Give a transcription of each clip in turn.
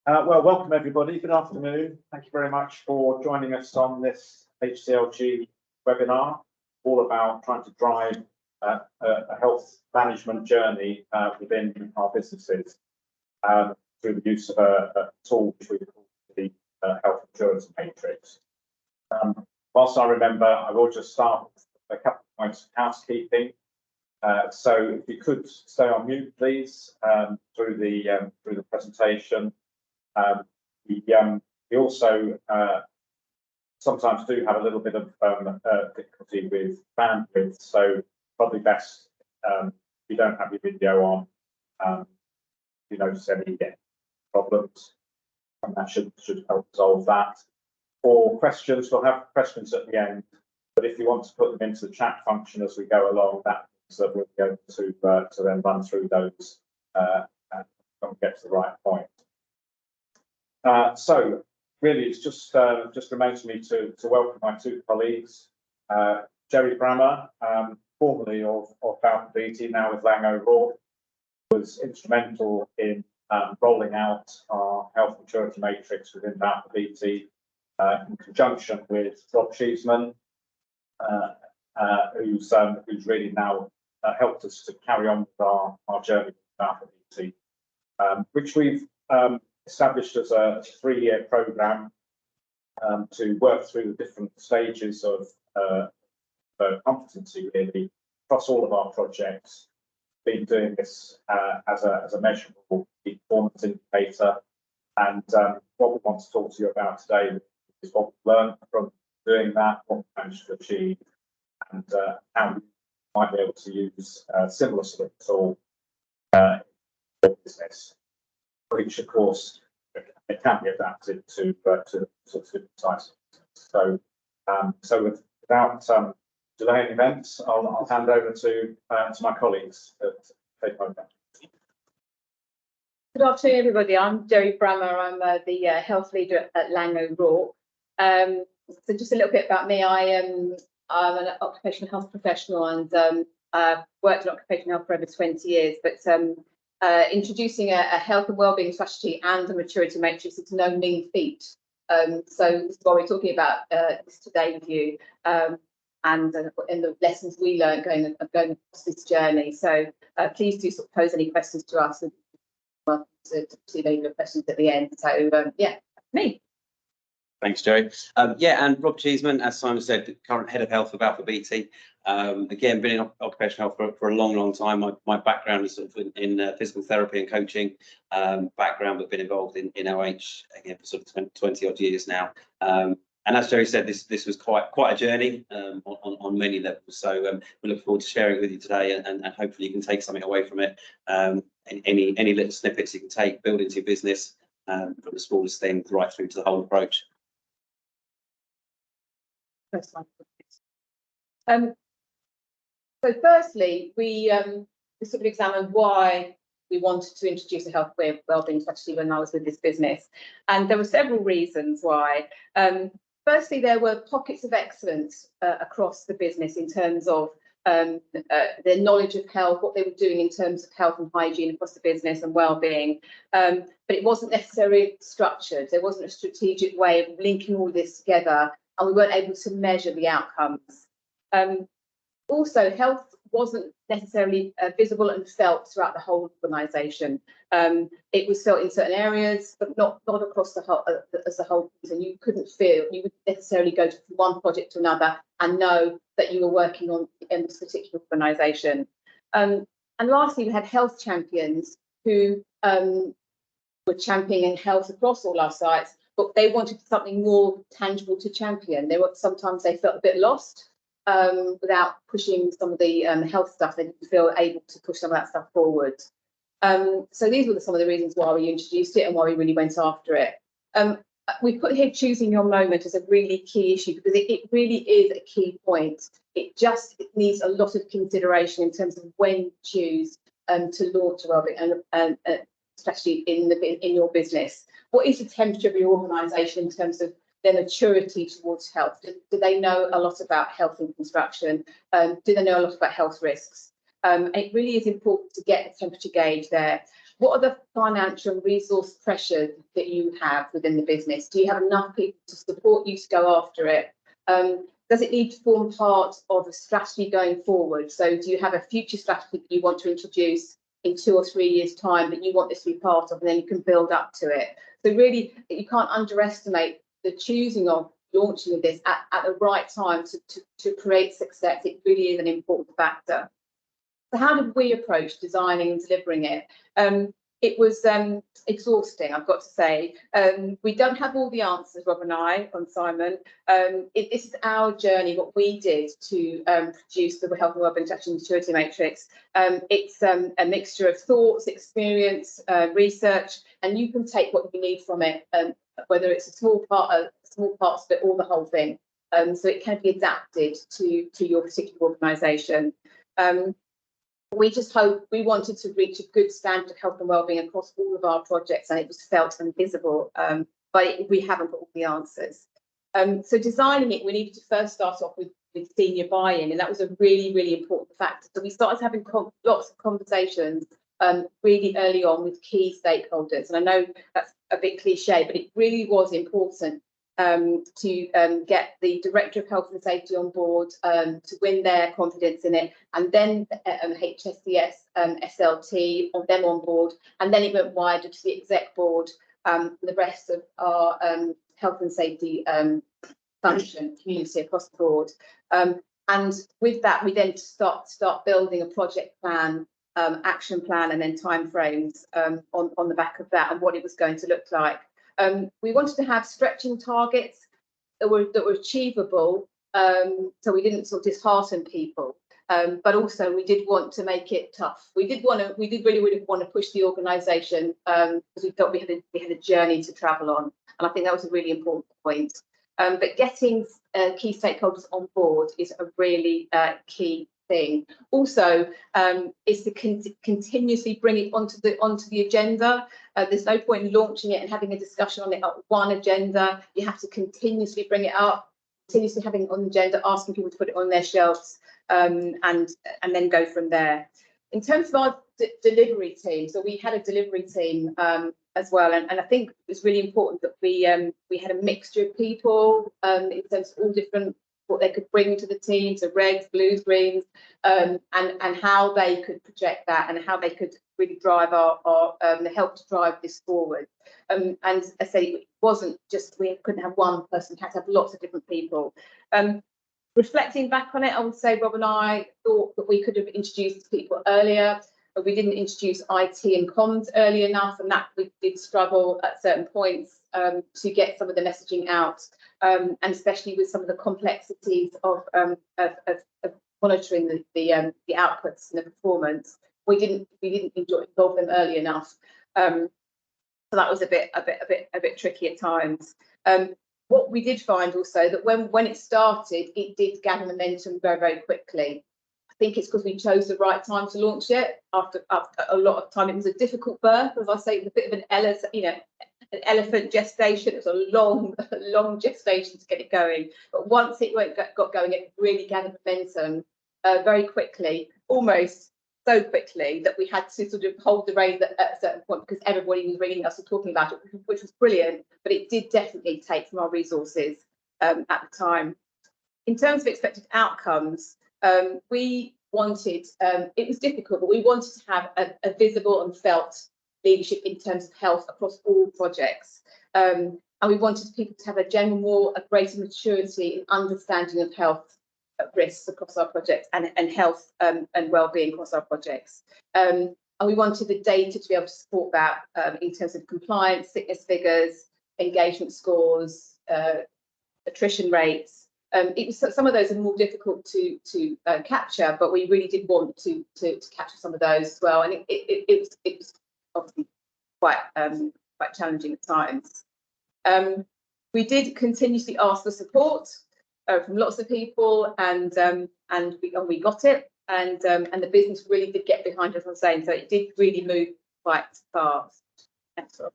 Well, welcome everybody. Good afternoon. Thank you very much for joining us on this HCLG webinar, all about trying to drive a health management journey within our businesses through the use of a tool which we call the health insurance matrix. Whilst I remember, I will just start with a couple of points of housekeeping. So if you could stay on mute, please, through the presentation. We also sometimes do have a little bit of difficulty with bandwidth, so probably best if you don't have your video on, if you notice any problems, and that should help resolve that. For questions, we'll have questions at the end, but if you want to put them into the chat function as we go along, that means that we'll be able to then run through those and get to the right point. So really, it's just remains for me to welcome my two colleagues, Jerry Brammer, formerly of Balfour Beatty, now with Lang O'Rourke, was instrumental in rolling out our health maturity matrix within Balfour Beatty in conjunction with Rob Cheeseman, who's really now helped us to carry on with our journey with Balfour Beatty, which we've established as a 3-year programme to work through the different stages of competency really across all of our projects. Been doing this as a measurable performance indicator, and what we want to talk to you about today is what we've learned from doing that, what we managed to achieve, and how we might be able to use a similar sort of tool in your business, which of course it can be adapted to different types of business. So without delaying events, I'll hand over to my colleagues to take over. Good afternoon, everybody. I'm Jerry Brammer. I'm the health leader at Lang O'Rourke. So just a little bit about me. I'm an occupational health professional and worked in occupational health for over 20 years. But introducing a health and wellbeing strategy and a maturity matrix is no mean feat. So this is why we're talking about this today with you. And the lessons we learned going across this journey. So please do sort of pose any questions to us, and welcome to receive any of your questions at the end. So yeah, me. Thanks, Jerry. And Rob Cheeseman, as Simon said, current head of health for Balfour Beatty. Again, been in occupational health for a long time. My background is sort of in physical therapy and coaching background, but been involved in OH again for sort of 20 odd years now. And as Jerry said, this was quite a journey on many levels. So we look forward to sharing it with you today, and hopefully you can take something away from it. And any little snippets you can take, build into your business, from the smallest thing right through to the whole approach. First slide, please. So firstly, we sort of examined why we wanted to introduce a health wellbeing strategy when I was with this business, and there were several reasons why. Firstly, there were pockets of excellence across the business in terms of their knowledge of health, what they were doing in terms of health and hygiene across the business and well-being, but it wasn't necessarily structured. There wasn't a strategic way of linking all this together, and we weren't able to measure the outcomes. Also, health wasn't necessarily visible and felt throughout the whole organisation. It was felt in certain areas, but not across the whole as a whole. And you couldn't feel, you wouldn't necessarily go from one project to another and know that you were working on in this particular organisation. And lastly, we had health champions who were championing health across all our sites, but they wanted something more tangible to champion. Sometimes they felt a bit lost. Without pushing some of the health stuff, they didn't feel able to push some of that stuff forward. So these were some of the reasons why we introduced it and why we really went after it. We put here choosing your moment as a really key issue because it really is a key point. It needs a lot of consideration in terms of when you choose to launch a wellbeing and strategy in your business. What is the temperature of your organisation in terms of their maturity towards health? Do they know a lot about health in construction? Do they know a lot about health risks? It really is important to get a temperature gauge there. what are the financial and resource pressures that you have within the business? Do you have enough people to support you to go after it? Does it need to form part of a strategy going forward? So do you have a future strategy that you want to introduce in 2 or 3 years' time that you want this to be part of, and then you can build up to it? So really, you can't underestimate the choosing of launching of this at the right time to create success. It really is an important factor. So how did we approach designing and delivering it? It was exhausting, I've got to say. We don't have all the answers, Rob and I, on Simon. This is our journey, what we did to produce the Health and Wellbeing Strategy and Maturity Matrix. It's a mixture of thoughts, experience, research, and you can take what you need from it, whether it's a small parts of it or the whole thing. So it can be adapted to your particular organisation. We just we wanted to reach a good standard of health and wellbeing across all of our projects, and it was felt and visible, but we haven't got all the answers. So designing it, we needed to first start off with senior buy-in, and that was a really, really important factor. So we started having lots of conversations really early on with key stakeholders, and I know that's a bit cliche, but it really was important to get the Director of Health and Safety on board, to win their confidence in it, and then HCLG, SLT, on them on board, and then it went wider to the exec board, the rest of our health and safety function community across the board. And with that, we then start building a project plan, action plan, and then timeframes on the back of that and what it was going to look like. We wanted to have stretching targets that were achievable, so we didn't sort of dishearten people, but also we did want to make it tough. We did really want to push the organisation, because we thought we had a journey to travel on, and I think that was a really important point. But getting key stakeholders on board is a really key thing. Also, is to continuously bring it onto the agenda. There's no point in launching it and having a discussion on it at one agenda. You have to continuously bring it up, continuously having it on the agenda, asking people to put it on their shelves, and then go from there. In terms of our delivery team, so we had a delivery team as well, and I think it was really important that we had a mixture of people in terms of all different what they could bring to the team, so reds, blues, greens, and how they could project that and how they could really drive help to drive this forward. And as I say, it wasn't just, we couldn't have one person, we had to have lots of different people. Reflecting back on it, I would say Rob and I thought that we could have introduced people earlier, but we didn't introduce IT and comms early enough, and that we did struggle at certain points to get some of the messaging out, and especially with some of the complexities of monitoring the outputs and the performance. We didn't involve them early enough, so that was a bit tricky at times. What we did find also that when it started, it did gather momentum very, very quickly. I think it's because we chose the right time to launch it. After a lot of time, it was a difficult birth, as I say, it was a bit of an elephant gestation. It was a long gestation to get it going. But once it got going, it really gathered momentum very quickly, almost so quickly that we had to sort of hold the reins at a certain point because everybody was ringing us and talking about it, which was brilliant. But it did definitely take from our resources at the time. In terms of expected outcomes, we wanted, it was difficult, but we wanted to have a visible and felt leadership in terms of health across all projects. And we wanted people to have a greater maturity in understanding of health risks across our projects and health and wellbeing across our projects. And we wanted the data to be able to support that in terms of compliance, sickness figures, engagement scores, attrition rates. Some of those are more difficult to capture, but we really did want to capture some of those as well. And it was obviously quite challenging at times. We did continuously ask for support from lots of people, and we got it, and the business really did get behind us, I'm saying, so it did really move quite fast. So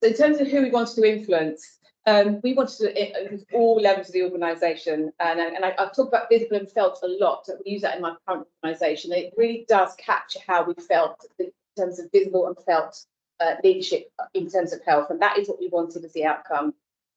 in terms of who we wanted to influence, we wanted to influence all levels of the organisation, and I've talked about visible and felt a lot. So we use that in my current organisation. It really does capture how we felt in terms of visible and felt leadership in terms of health, and that is what we wanted as the outcome.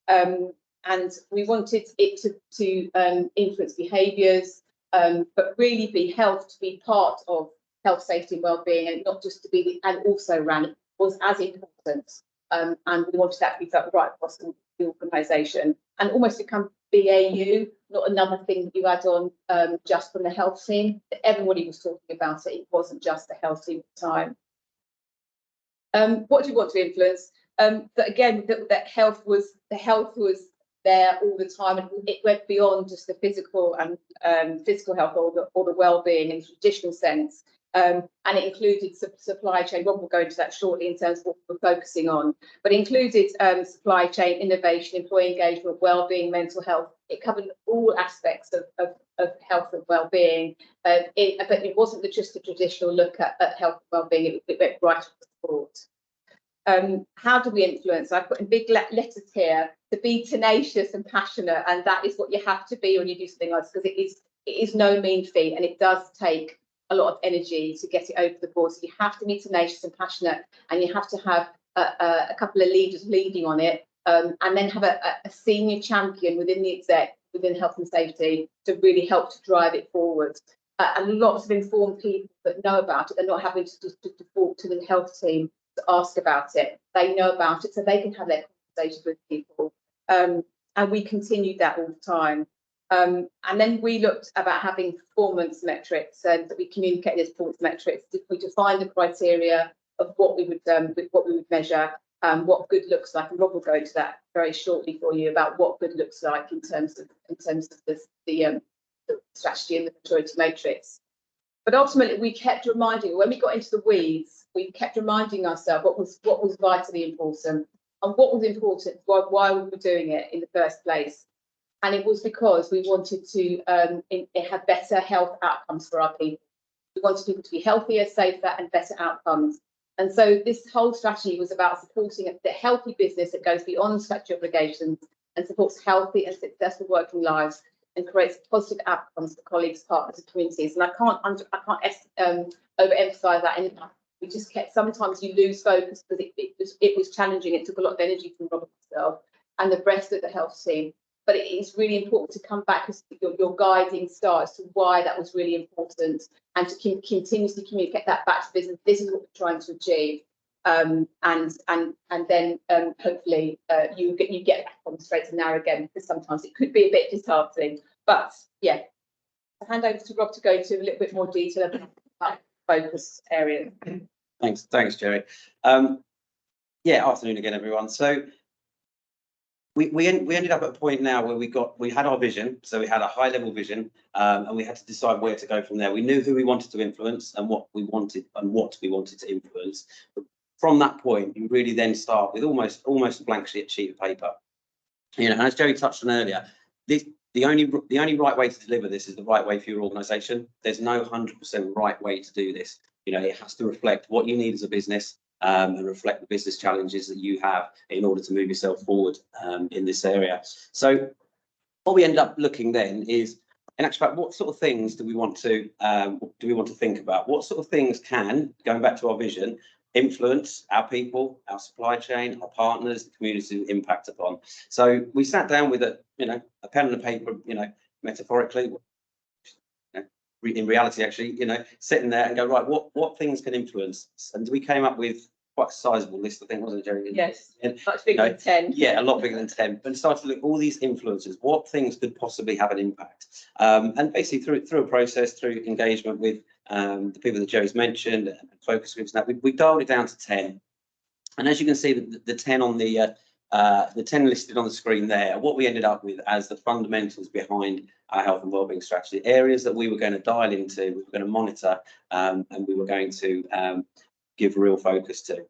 And we wanted it to influence behaviours, but really be health to be part of health, safety and wellbeing, and not just to be and also ran was as important. And we wanted that to be felt right across the organisation and almost become BAU, not another thing that you add on just from the health team. Everybody was talking about it. It wasn't just the health team at the time. What do you want to influence? But again, that health was there all the time, and it went beyond just the physical and physical health or the well-being in the traditional sense. And it included supply chain. Rob will go into that shortly in terms of what we're focusing on, but it included supply chain, innovation, employee engagement, well-being, mental health. It covered all aspects of health and well-being, but it wasn't just a traditional look at health and well-being. It went right across the board. How do we influence? I've put in big letters here to be tenacious and passionate, and that is what you have to be when you do something like this, because it is no mean feat, and it does take a lot of energy to get it over the board. So you have to be tenacious and passionate, and you have to have a couple of leaders leading on it, and then have a senior champion within the exec, within health and safety, to really help to drive it forward. And lots of informed people that know about it. They're not having to default to the health team to ask about it. They know about it, so they can have their conversations with people. And we continued that all the time. And then we looked about having performance metrics, and that we communicated as performance metrics. We defined the criteria of what we would measure, what good looks like, and Rob will go into that very shortly for you about what good looks like in terms of the strategy and the maturity matrix. But ultimately, we kept reminding, when we got into the weeds, we kept reminding ourselves what was vitally important, and what was important, why we were doing it in the first place. And it was because we wanted to have better health outcomes for our people. We wanted people to be healthier, safer, and better outcomes. And so this whole strategy was about supporting the healthy business that goes beyond statutory obligations and supports healthy and successful working lives and creates positive outcomes for colleagues, partners, and communities. And I can't overemphasize that enough. We just kept, sometimes you lose focus because it was challenging. It took a lot of energy from Robert himself and the rest of the health team. But it is really important to come back as your guiding star as to why that was really important, and to continuously communicate that back to business. This is what we're trying to achieve, and then hopefully you get back on the straight and narrow again, because sometimes it could be a bit disheartening. But yeah, I'll hand over to Rob to go into a little bit more detail about focus areas. Thanks, Jerry. Yeah, afternoon again, everyone. So we ended up at a point now where we had our vision, so we had a high level vision, and we had to decide where to go from there. We knew who we wanted to influence and what we wanted to influence. But from that point, you really then start with almost a blank sheet of paper. You know, and as Jerry touched on earlier, the only right way to deliver this is the right way for your organisation. There's no 100% right way to do this. You know, it has to reflect what you need as a business. And reflect the business challenges that you have in order to move yourself forward in this area. So what we ended up looking then is, in actual fact, what sort of things do we want to think about? What sort of things can, going back to our vision, influence our people, our supply chain, our partners, the community we impact upon? So we sat down with a pen and a paper, metaphorically, in reality, actually, sitting there and go, right, what things can influence? And we came up with quite a sizable list, I think, wasn't it, Jerry? Yes, much bigger than 10. Yeah, a lot bigger than 10. But started to look at all these influences, what things could possibly have an impact? And basically through a process, through engagement with the people that Jerry's mentioned, and focus groups, and that we dialed it down to 10. And as you can see, the 10 on the 10 listed on the screen there, what we ended up with as the fundamentals behind our health and wellbeing strategy, areas that we were going to dial into, we were going to monitor, and we were going to give real focus to.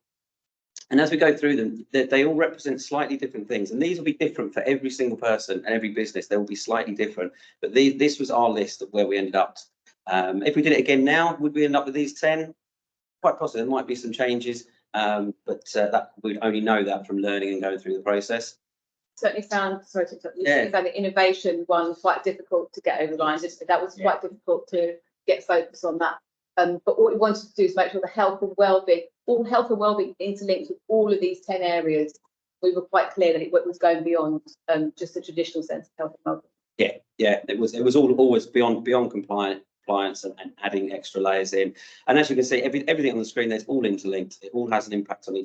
And as we go through them, they all represent slightly different things, and these will be different for every single person and every business. They will be slightly different, but this was our list of where we ended up. If we did it again now, would we end up with these 10? Quite possibly. There might be some changes, but that we'd only know that from learning and going through the process. Certainly found the innovation one quite difficult to get over the line. That was quite difficult to get focus on that But what we wanted to do is make sure the health and wellbeing, all health and wellbeing interlinked with all of these 10 areas. We were quite clear that it was going beyond just the traditional sense of health and wellbeing. Yeah, it was all always beyond compliance and adding extra layers in. And as you can see, everything on the screen there's all interlinked. It all has an impact on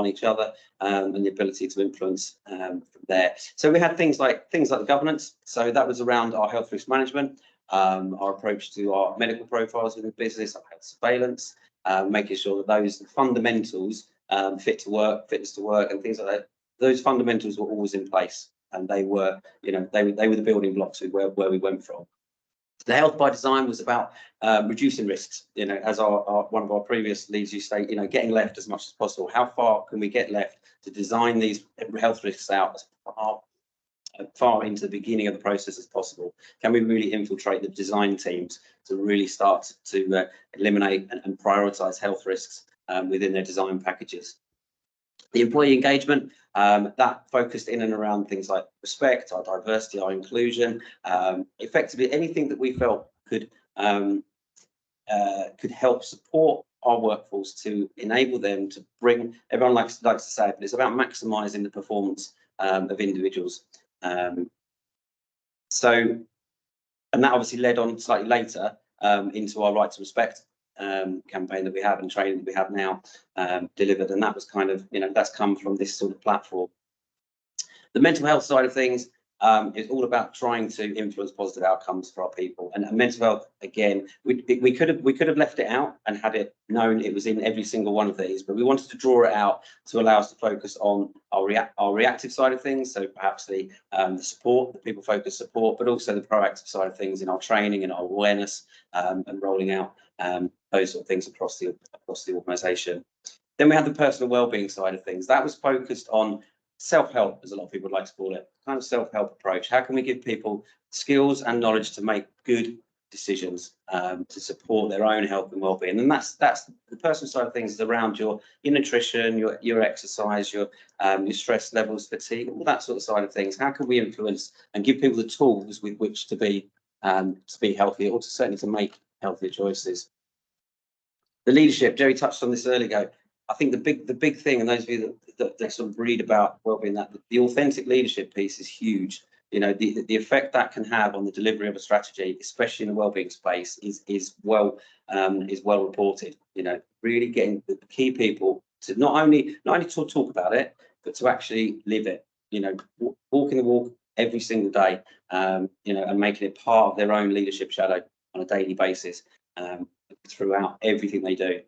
each other, and the ability to influence from there. So we had things like the governance. So that was around our health risk management, our approach to our medical profiles within the business, our health surveillance, making sure that those fundamentals, fitness to work, and things like that, those fundamentals were always in place. And they were, they were the building blocks of where we went from. The health by design was about reducing risks. As one of our previous leads used to say, getting left as much as possible. How far can we get left to design these health risks out as far into the beginning of the process as possible? Can we really infiltrate the design teams to really start to eliminate and prioritise health risks within their design packages? The employee engagement, that focused in and around things like respect, our diversity, our inclusion, effectively anything that we felt could help support our workforce to enable them to bring, everyone likes to say it, but it's about maximising the performance of individuals. And that obviously led on slightly later into our right to respect campaign that we have and training that we have now delivered, and that was kind of, that's come from this sort of platform. The mental health side of things is all about trying to influence positive outcomes for our people, and mental health, again, we could have left it out and had it known it was in every single one of these, but we wanted to draw it out to allow us to focus on our reactive side of things, so perhaps the support, the people focused support, but also the proactive side of things in our training and our awareness, and rolling out those sort of things across the organisation. Then we have the personal wellbeing side of things. That was focused on self-help, as a lot of people would like to call it, kind of self-help approach. How can we give people skills and knowledge to make good decisions to support their own health and well-being? And that's the personal side of things, is around your nutrition, your exercise, your stress levels, fatigue, all that sort of side of things. How can we influence and give people the tools with which to be healthy, or certainly to make healthier choices? The leadership, Jerry touched on this earlier ago. I think the big thing, and those of you that sort of read about wellbeing, that the authentic leadership piece is huge. The effect that can have on the delivery of a strategy, especially in the wellbeing space, is well reported. Really getting the key people to not only to talk about it, but to actually live it. Walking the walk every single day. And making it part of their own leadership shadow on a daily basis throughout everything they do.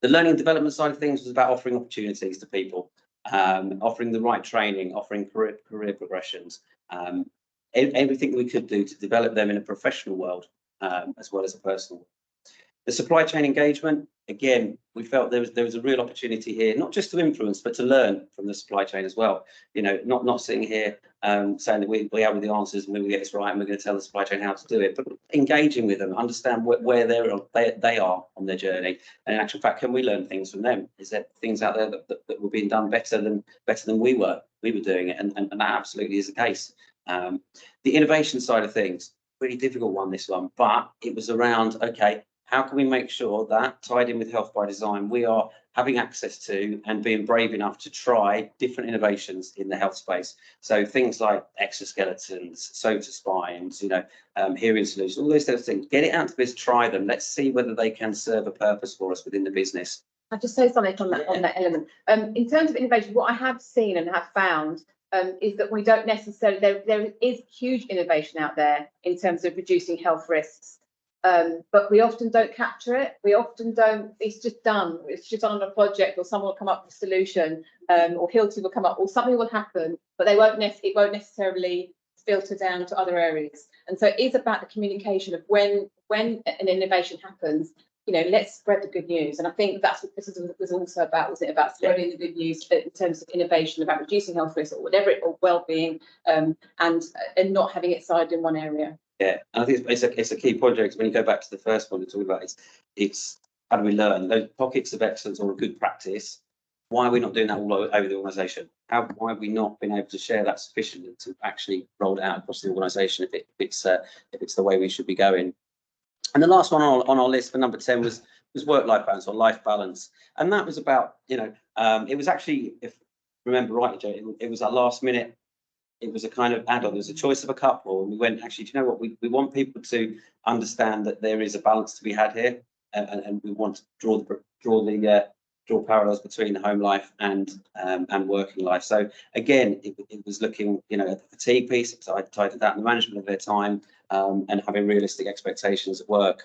The learning and development side of things was about offering opportunities to people, offering the right training, offering career progressions, everything that we could do to develop them in a professional world as well as a personal. The supply chain engagement, again, we felt there was a real opportunity here, not just to influence, but to learn from the supply chain as well. Not sitting here saying that we have the answers and we will get this right and we're going to tell the supply chain how to do it, but engaging with them, understand where they are on their journey, and in actual fact, can we learn things from them? Is there things out there that were being done better than we were doing it? And that absolutely is the case. The innovation side of things, really difficult one, this one, but it was around, okay, how can we make sure that, tied in with health by design, we are having access to and being brave enough to try different innovations in the health space? So things like exoskeletons, SOTA spines, hearing solutions, all those types of things. Get it out to business, try them. Let's see whether they can serve a purpose for us within the business. I'll just say something on that element. In terms of innovation, what I have seen and have found is that we don't necessarily, there is huge innovation out there in terms of reducing health risks. But we often don't capture it. We often don't. It's just done. It's just on a project, or someone will come up with a solution, or Hilti will come up, or something will happen, but it won't necessarily filter down to other areas. And so it is about the communication of when an innovation happens. Let's spread the good news. And I think that's what this was also about. Was it about spreading the good news in terms of innovation, about reducing health risks, or whatever, or well-being, and not having it siloed in one area. Yeah, and I think it's a key project. When you go back to the first one, to talk about it's how do we learn those pockets of excellence or a good practice? Why are we not doing that all over the organisation? Why have we not been able to share that sufficiently to actually roll it out across the organisation if it's the way we should be going? And the last one on our list for number 10 was work-life balance or life balance. And that was about, it was actually, if I remember rightly, Joe, it was a last minute, it was a kind of add-on. There was a choice of a couple, and we went, actually, do you know what? We want people to understand that there is a balance to be had here, and we want to draw parallels between home life and working life. So again, it was looking, at the fatigue piece, tied to that, and the management of their time, and having realistic expectations at work.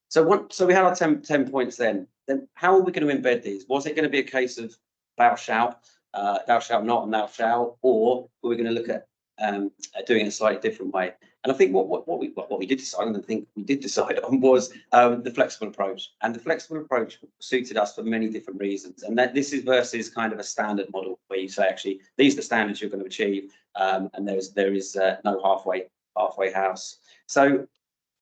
So we had our 10 points then. Then how are we going to embed these? Was it going to be a case of thou shalt not, and thou shalt, or were we going to look at doing it a slightly different way? And I think what we did decide, and I think we did decide on, was the flexible approach. And the flexible approach suited us for many different reasons. And that this is versus kind of a standard model where you say, actually, these are the standards you're going to achieve, and there is no halfway house. So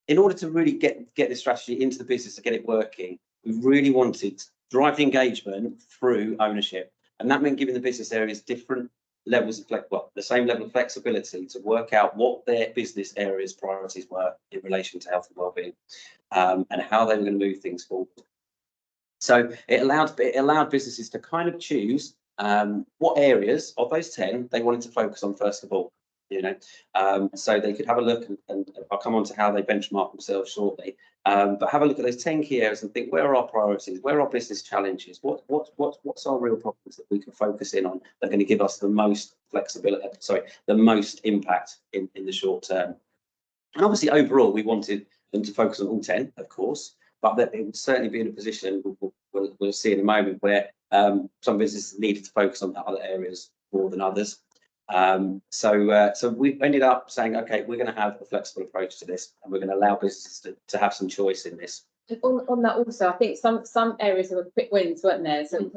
in order to really get this strategy into the business to get it working, we really wanted to drive the engagement through ownership. And that meant giving the business areas different levels of the same level of flexibility to work out what their business areas' priorities were in relation to health and wellbeing, and how they were going to move things forward. So it allowed businesses to kind of choose what areas of those 10 they wanted to focus on first of all. So they could have a look, and I'll come on to how they benchmark themselves shortly. But have a look at those 10 key areas and think, where are our priorities? Where are our business challenges? What's our real problems that we can focus in on that are going to give us the most flexibility, the most impact in the short term? And obviously, overall, we wanted them to focus on all 10, of course, but that it would certainly be in a position, we'll see in a moment, where some businesses needed to focus on other areas more than others. So we ended up saying, okay, we're going to have a flexible approach to this, and we're going to allow businesses to have some choice in this. On that also, I think some areas were quick wins, weren't there? So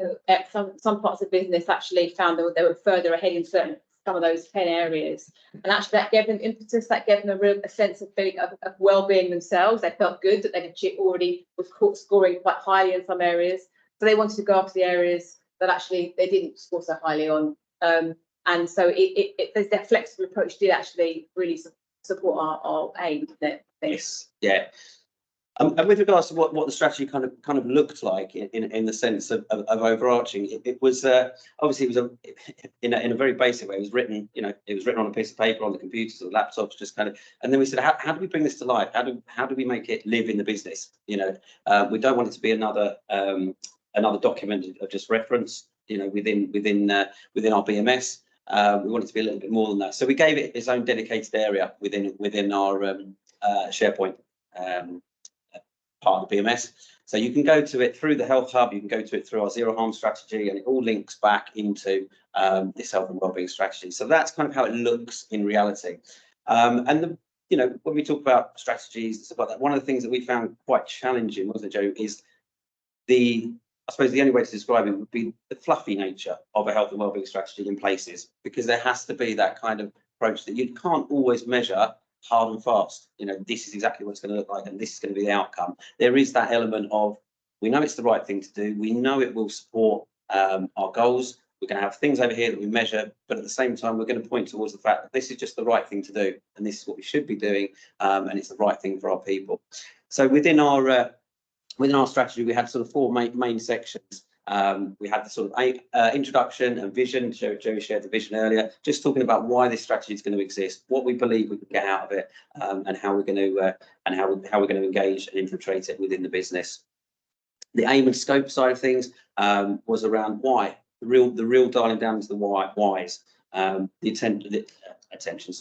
some parts of business actually found that they were further ahead in some of those 10 areas, and actually that gave them impetus, that gave them a sense of well-being themselves. They felt good that they already was scoring quite highly in some areas, so they wanted to go after the areas that actually they didn't score so highly on. And so that flexible approach did actually really support our aim. Yes, yeah. And with regards to what the strategy kind of looked like in the sense of overarching, it was obviously it was in a very basic way. It was written, it was written on a piece of paper on the computers or the laptops, just kind of. And then we said, how do we bring this to life? How do we make it live in the business? We don't want it to be another document of just reference. Within our BMS. We want it to be a little bit more than that. So we gave it its own dedicated area within our SharePoint part of the BMS. So you can go to it through the Health Hub, you can go to it through our Zero Harm strategy, and it all links back into this health and wellbeing strategy. So that's kind of how it looks in reality. And when we talk about strategies and stuff like that, one of the things that we found quite challenging, wasn't it, Joe, is I suppose the only way to describe it would be the fluffy nature of a health and wellbeing strategy in places, because there has to be that kind of approach that you can't always measure hard and fast. This is exactly what it's going to look like, and this is going to be the outcome. There is that element of, we know it's the right thing to do. We know it will support our goals. We're going to have things over here that we measure, but at the same time, we're going to point towards the fact that this is just the right thing to do, and this is what we should be doing, and it's the right thing for our people. So within our strategy, we had sort of 4 main sections. We had the sort of introduction and vision. Joey shared the vision earlier, just talking about why this strategy is going to exist, what we believe we can get out of it, and how we're going to engage and infiltrate it within the business. The aim and scope side of things was around why, the real dialing down to the whys, the retention, the attention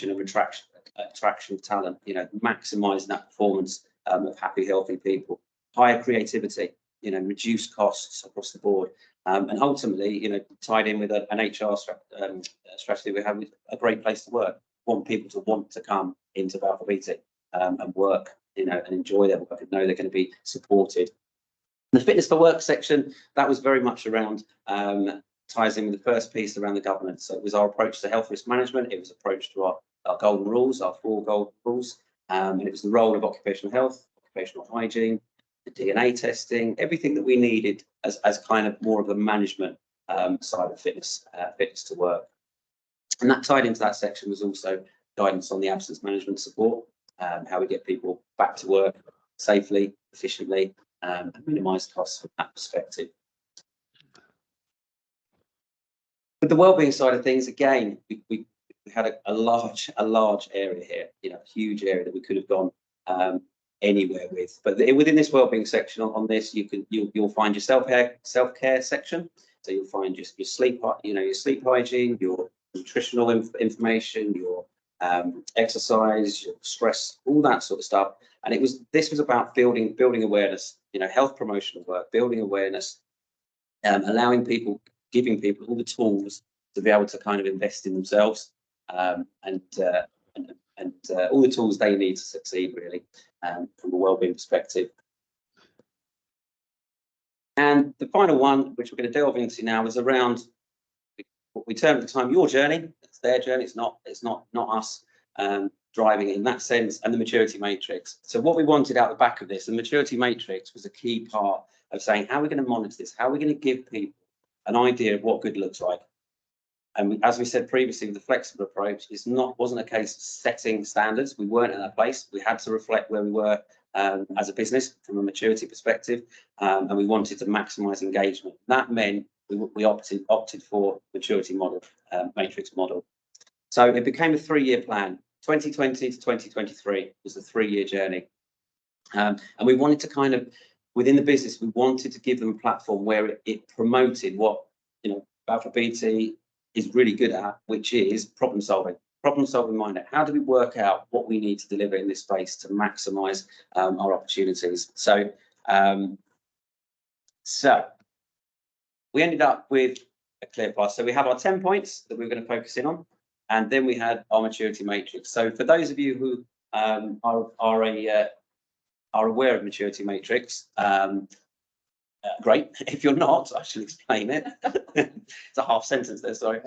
and attraction of talent, maximising that performance of happy, healthy people, higher creativity, reduced costs across the board, and ultimately, tied in with an HR strategy we have, a great place to work. Want people to want to come into Balfour Beatty and work, and enjoy their work and know they're going to be supported. The fitness for work section, that was very much around ties in with the first piece around the governance. So it was our approach to health risk management. It was approach to our golden rules, our 4 golden rules. And it was the role of occupational health, occupational hygiene, the DNA testing, everything that we needed as kind of more of the management side of fitness to work. And that tied into that section was also guidance on the absence management support, how we get people back to work safely, efficiently, and minimise costs from that perspective. With the wellbeing side of things, again, we had a large area here, you know, a huge area that we could have gone anywhere with. But within this wellbeing section on this, you'll find your self-care section. So you'll find your sleep, you know, your sleep hygiene, your nutritional information, your exercise, your stress, all that sort of stuff. And this was about building awareness, you know, health promotional work, building awareness, allowing people, giving people all the tools to be able to kind of invest in themselves, and all the tools they need to succeed, really, from a wellbeing perspective. And the final one, which we're going to delve into now, is around what we termed at the time your journey. It's their journey. It's not us driving it in that sense. And the maturity matrix. So what we wanted out the back of this, the maturity matrix was a key part of saying, how are we going to monitor this? How are we going to give people an idea of what good looks like? And as we said previously, with the flexible approach, wasn't a case of setting standards. We weren't in that place. We had to reflect where we were as a business from a maturity perspective, and we wanted to maximise engagement. That meant we opted for maturity model, matrix model. So it became a 3-year plan. 2020 to 2023 was a 3-year journey, and we wanted to kind of, within the business, we wanted to give them a platform where it promoted what, you know, Balfour Beatty is really good at, which is problem solving mindset. How do we work out what we need to deliver in this space to maximise our opportunities? So we ended up with a clear path. So we have our 10 points that we're going to focus in on, and then we had our maturity matrix. So for those of you who are aware of maturity matrix, great. If you're not, I shall explain it. It's a half sentence there, sorry.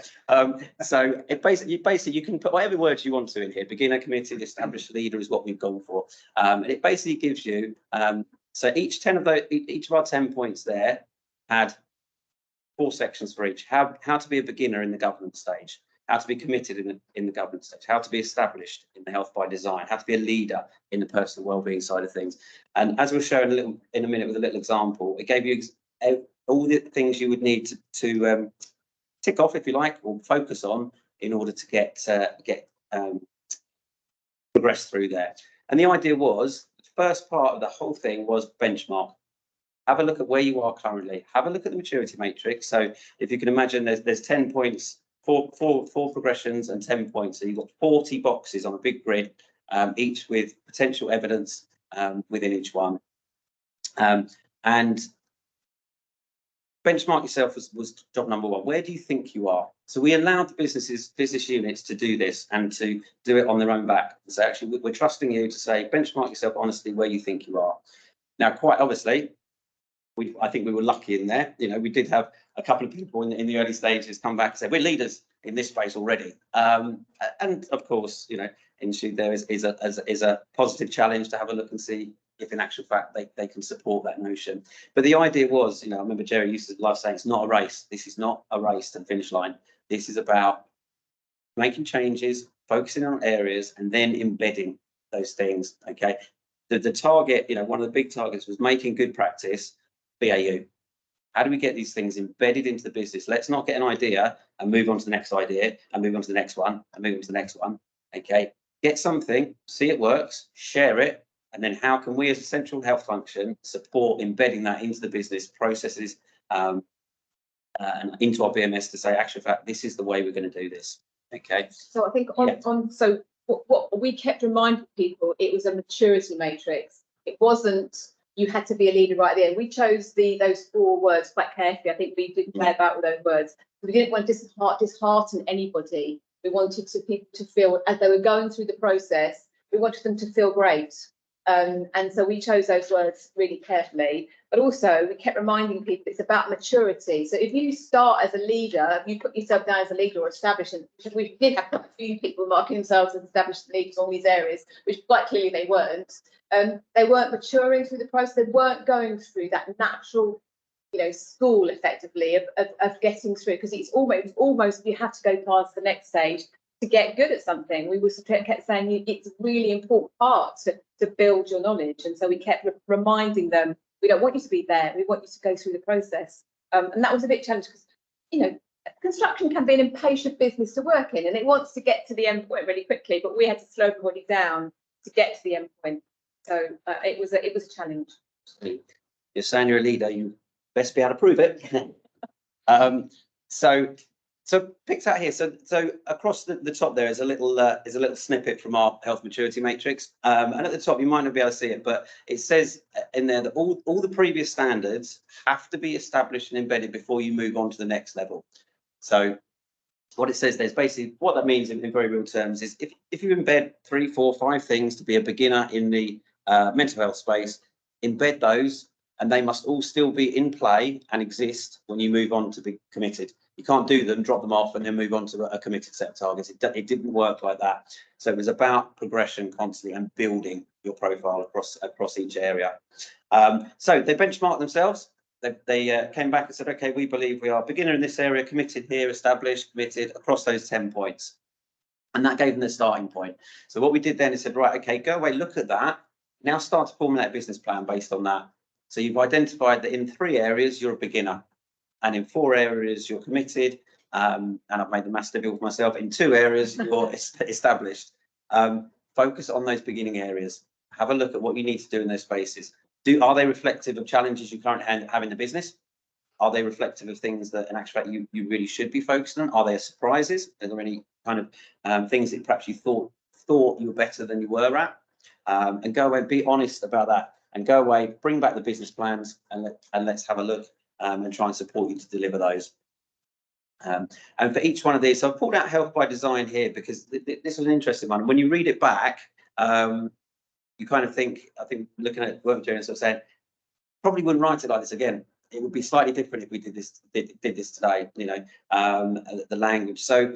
So it basically you can put whatever words you want to in here. Beginner, committed, established, leader is what we've gone for. And it basically gives you, so each of our 10 points there had 4 sections for each. How to be a beginner in the governance stage, how to be committed in the governance stage, how to be established in the health by design, how to be a leader in the personal wellbeing side of things. And as we'll show in a minute with a little example, it gave you all the things you would need to tick off, if you like, or focus on in order to get progress through there. And the idea was, the first part of the whole thing was benchmark. Have a look at where you are currently. Have a look at the maturity matrix. So if you can imagine, there's 10 points, four progressions and 10 points. So you've got 40 boxes on a big grid, each with potential evidence within each one. And benchmark yourself was job number 1. Where do you think you are? So we allowed the business units to do this and to do it on their own back. So actually, we're trusting you to say, benchmark yourself honestly where you think you are. Now, quite obviously, I think we were lucky in there. You know, we did have a couple of people in the early stages come back and say, we're leaders in this space already. And of course, you know, there is a positive challenge to have a look and see if in actual fact they can support that notion. But the idea was, you know, I remember Jerry used to love saying, it's not a race. This is not a race to the finish line. This is about making changes, focusing on areas, and then embedding those things. Okay. The target, you know, one of the big targets was making good practice BAU. How do we get these things embedded into the business? Let's not get an idea and move on to the next idea and move on to the next one and move on to the next one. Okay, get something, see it works, share it, and then how can we as a central health function support embedding that into the business processes and into our BMS to say, actually, in fact, this is the way we're going to do this. Okay. So I think so what we kept reminding people, it was a maturity matrix. It wasn't you had to be a leader right there. We chose those 4 words quite carefully. I think we did play about with those words. We didn't want to dishearten anybody. We wanted people to feel, as they were going through the process, we wanted them to feel great. And so we chose those words really carefully. But also, we kept reminding people it's about maturity. So if you start as a leader, you put yourself down as a leader or established, we did have quite a few people marking themselves as established leaders on these areas, which quite clearly they weren't. They weren't maturing through the process. They weren't going through that natural, you know, school effectively of getting through, because it's almost you have to go past the next stage to get good at something. We kept saying it's a really important part to build your knowledge. And so we kept reminding them, we don't want you to be there. We want you to go through the process. And that was a bit challenging because, you know, construction can be an impatient business to work in, and it wants to get to the end point really quickly, but we had to slow everybody down to get to the end point. So it was a challenge. You're saying you're a leader, you best be able to prove it. So picked out here. So across the top there is a little snippet from our health maturity matrix. And at the top, you might not be able to see it, but it says in there that all the previous standards have to be established and embedded before you move on to the next level. So what it says there's basically what that means in very real terms is if you embed 3, 4, 5 things to be a beginner in the mental health space, embed those, and they must all still be in play and exist when you move on to be committed. You can't do them, drop them off, and then move on to a committed set of targets. It didn't work like that. So it was about progression constantly and building your profile across each area. So they benchmarked themselves. They came back and said, okay, we believe we are beginner in this area, committed here, established, committed across those 10 points. And that gave them the starting point. So what we did then is said, right, okay, go away, look at that. Now start to formulate a business plan based on that. So you've identified that in 3 areas, you're a beginner. And in 4 areas, you're committed. And I've made the master deal for myself. In 2 areas, you're established. Focus on those beginning areas. Have a look at what you need to do in those spaces. Are they reflective of challenges you currently have in the business? Are they reflective of things that in actual fact you really should be focusing on? Are there surprises? Are there any kind of things that perhaps you thought you were better than you were at? And go away, be honest about that, and go away, bring back the business plans, and let's have a look and try and support you to deliver those. And for each one of these, so I've pulled out health by design here because this was an interesting one. When you read it back, you kind of think, I think looking at work journey, sort of saying, probably wouldn't write it like this again. It would be slightly different if we did this today, you know, the language. So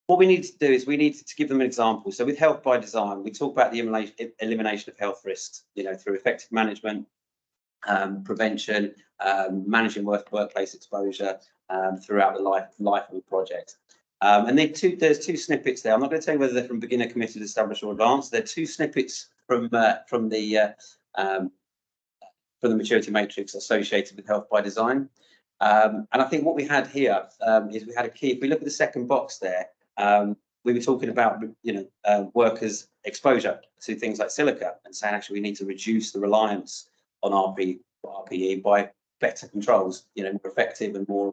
what we need to do is we need to give them an example. So with health by design, we talk about the elimination of health risks, you know, through effective management, prevention, managing workplace exposure throughout the life of a project. And there's 2 snippets there. I'm not going to tell you whether they're from beginner, committed, established, or advanced. They're 2 snippets from the maturity matrix associated with health by design. And I think what we had here is we had a key. If we look at the second box there, we were talking about, you know, workers' exposure to things like silica, and saying actually we need to reduce the reliance on RPE by better controls, you know, more effective and more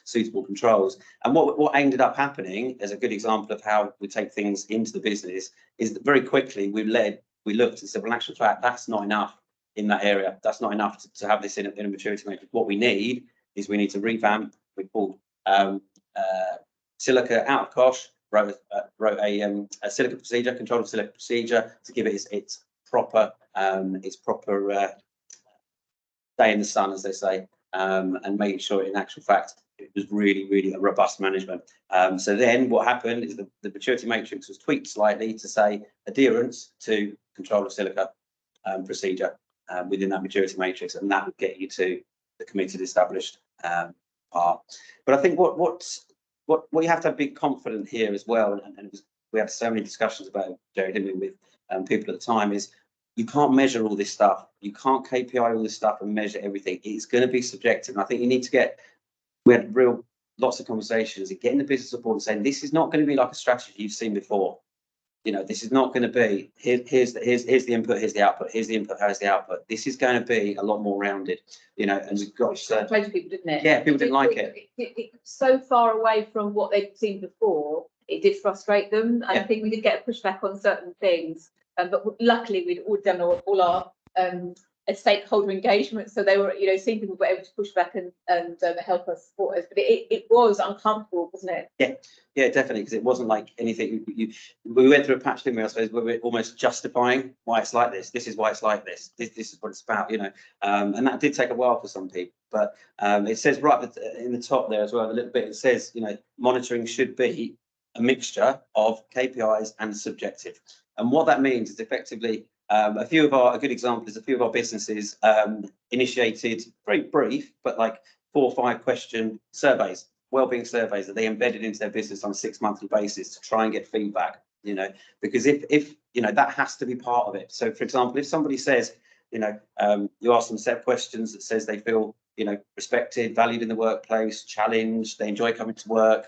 suitable controls. And what ended up happening, as a good example of how we take things into the business, is that very quickly we looked and said, well, in actual fact, that's not enough in that area. That's not enough to have this in a maturity matrix. What we need to revamp. We pulled silica out of COSH, wrote a silica procedure, controlled silica procedure, to give it its proper day in the sun, as they say, and making sure in actual fact it was really a robust management. So then what happened is the maturity matrix was tweaked slightly to say adherence to control of silica procedure within that maturity matrix, and that would get you to the committed, established part. But I think what you have to be confident here as well, and we had so many discussions about it, Jerry, didn't we, with people at the time, is you can't measure all this stuff. You can't KPI all this stuff and measure everything. It's going to be subjective. And I think you need to we had lots of conversations and getting the business support and saying, this is not going to be like a strategy you've seen before. You know, this is not going to be, here's the input, here's the output, here's the input, here's the output. This is going to be a lot more rounded, you know, and we've got to... People, didn't it? Yeah, people didn't like it. It so far away from what they'd seen before, it did frustrate them. And I think we did get a pushback on certain things. But luckily, we'd all done all our stakeholder engagement, so they were, you know, seeing people were able to push back and help us, support us. But it was uncomfortable, wasn't it? Yeah, definitely, because it wasn't like anything. We went through a patch, didn't we? I suppose where we're almost justifying why it's like this. This is why it's like this. This is what it's about, you know. And that did take a while for some people. But it says right in the top there as well, a little bit. It says, you know, monitoring should be a mixture of KPIs and subjective. And what that means is effectively a few of our businesses initiated very brief, but like 4 or 5 question surveys wellbeing surveys that they embedded into their business on a 6-monthly basis to try and get feedback, you know, because if you know, that has to be part of it. So for example, if somebody says, you know, you ask them set questions that says they feel, you know, respected, valued in the workplace, challenged, they enjoy coming to work,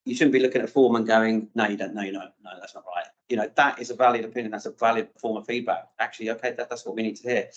you shouldn't be looking at a form and going, no, you don't, no, no, that's not right. You know, that is a valid opinion. That's a valid form of feedback. Actually, okay, that's what we need to hear.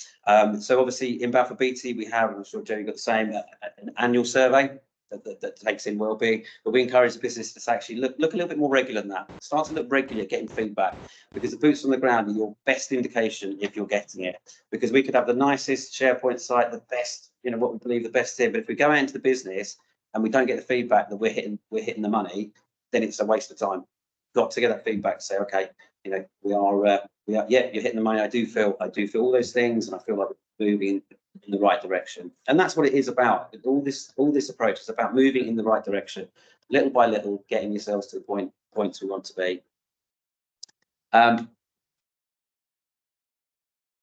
So obviously in Balfour BT, we have, I'm sure Jerry got the same, an annual survey that takes in wellbeing, but we encourage the business to actually look a little bit more regular than that. Start to look regular, getting feedback, because the boots on the ground are your best indication if you're getting it. Because we could have the nicest SharePoint site, the best, you know, what we believe the best here, but if we go out into the business and we don't get the feedback that we're hitting the money, then it's a waste of time. Got to get that feedback to say, okay, you know, we are, yeah, you're hitting the money. I do feel all those things, and I feel like we're moving in the right direction. And that's what it is about. All this approach is about moving in the right direction, little by little, getting yourselves to the points we want to be.